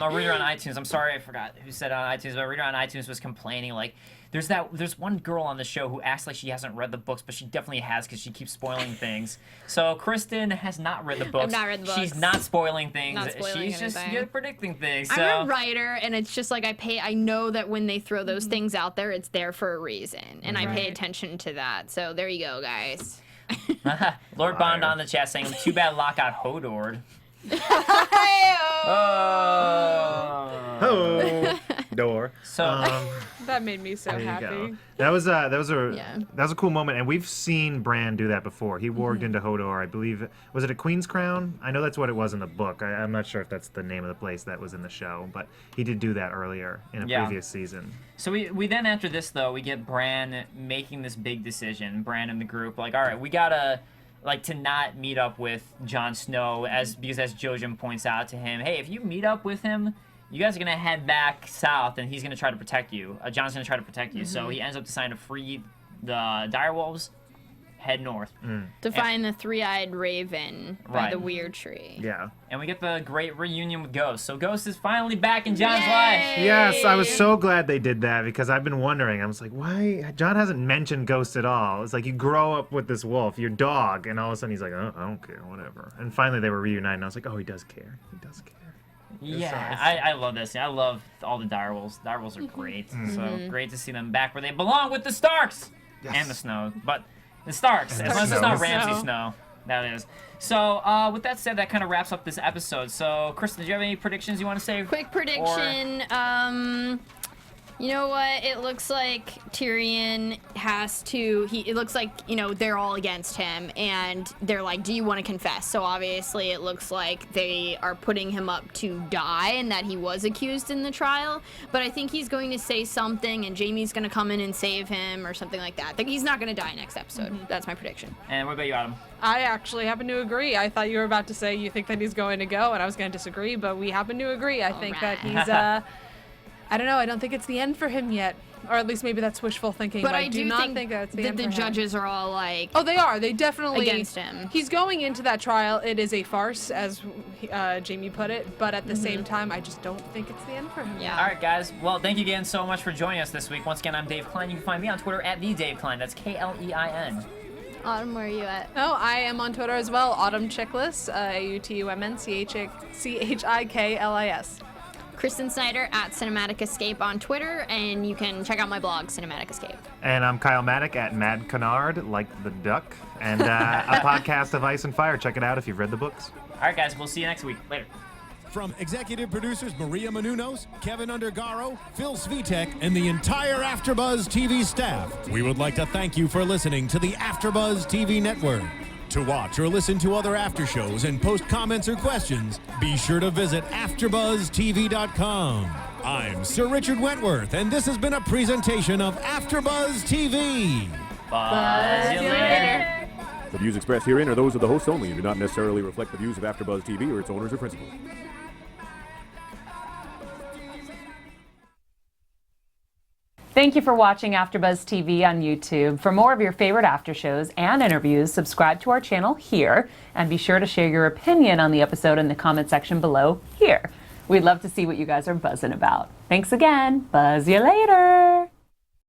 a reader on iTunes. I'm sorry, I forgot who said it on iTunes, but a reader on iTunes was complaining like, there's one girl on the show who acts like she hasn't read the books, but she definitely has because she keeps spoiling things. So Kristen has not read the books. not read the She's books. not spoiling things. Not spoiling She's just anything. predicting things. So I'm a writer, and it's just like I know that when they throw those things out there, it's there for a reason, and I pay attention to that. So there you go, guys. Lord Bond Liar. on the chat saying, "Too bad Locke got Hodor." Hey-o. Oh. Oh. door. So That made me so There you happy. go. That was a cool moment, and we've seen Bran do that before. He warged into Hodor, I believe. Was it a Queen's Crown? I know that's what it was in the book. I'm not sure if that's the name of the place that was in the show, but he did do that earlier in a previous season. So we then, after this though, we get Bran making this big decision. Bran and the group, like, all right, we gotta to not meet up with Jon Snow because as Jojen points out to him, hey, if you meet up with him, you guys are gonna head back south, and he's gonna try to protect you. Jon's gonna try to protect you. So he ends up deciding to free the direwolves, head north To find the three-eyed raven by the weird tree. Yeah. and we get the great reunion with Ghost. So Ghost is finally back in Jon's life. Yes, I was so glad they did that because I've been wondering. I was like, why? Jon hasn't mentioned Ghost at all. It's like you grow up with this wolf, your dog, and all of a sudden he's like, oh, I don't care, whatever. And finally they were reunited, and I was like, oh, he does care. He does care. Yeah, I love this. I love all the direwolves. Direwolves are great. So great to see them back where they belong with the Starks and the Snow. But the Starks, as long as it's not Ramsay Snow. That is. So with that said, that kind of wraps up this episode. So Kristen, do you have any predictions you want to say? Quick prediction. You know what? It looks like Tyrion has to. It looks like they're all against him, and they're like, "Do you want to confess?" So obviously, it looks like they are putting him up to die, and that he was accused in the trial. But I think he's going to say something, and Jaime's going to come in and save him, or something like that. He's not going to die next episode. That's my prediction. And what about you, Adam? I actually happen to agree. I thought you were about to say you think that he's going to go, and I was going to disagree, but we happen to agree. I think that he's, I don't know, I don't think it's the end for him yet. Or at least maybe that's wishful thinking. But I do not think that's the end the for him. judges are all like, Oh, they are. They definitely against him. He's going into that trial. It is a farce, as Jaime put it. But at the same time, I just don't think it's the end for him. Yeah. All right, guys. Well, thank you again so much for joining us this week. Once again, I'm Dave Klein. You can find me on Twitter at @TheDaveKlein. That's Klein. Autumn, where are you at? Oh, I am on Twitter as well. Autumn Chickless, AutumnChiklis. Kristen Snyder at Cinematic Escape on Twitter, and you can check out my blog, Cinematic Escape. And I'm Kyle Maddock at Mad Canard, like the duck, and a podcast of Ice and Fire. Check it out if you've read the books. All right, guys. We'll see you next week. Later. From executive producers Maria Menounos, Kevin Undergaro, Phil Svitek, and the entire AfterBuzz TV staff, we would like to thank you for listening to the AfterBuzz TV network. To watch or listen to other after shows and post comments or questions, be sure to visit AfterBuzzTV.com. I'm Sir Richard Wentworth, and this has been a presentation of AfterBuzz TV. Buzz you later. The views expressed herein are those of the hosts only and do not necessarily reflect the views of AfterBuzz TV or its owners or principals. Thank you for watching AfterBuzz TV on YouTube. For more of your favorite after shows and interviews, subscribe to our channel here, and be sure to share your opinion on the episode in the comment section below here. We'd love to see what you guys are buzzing about. Thanks again. Buzz you later.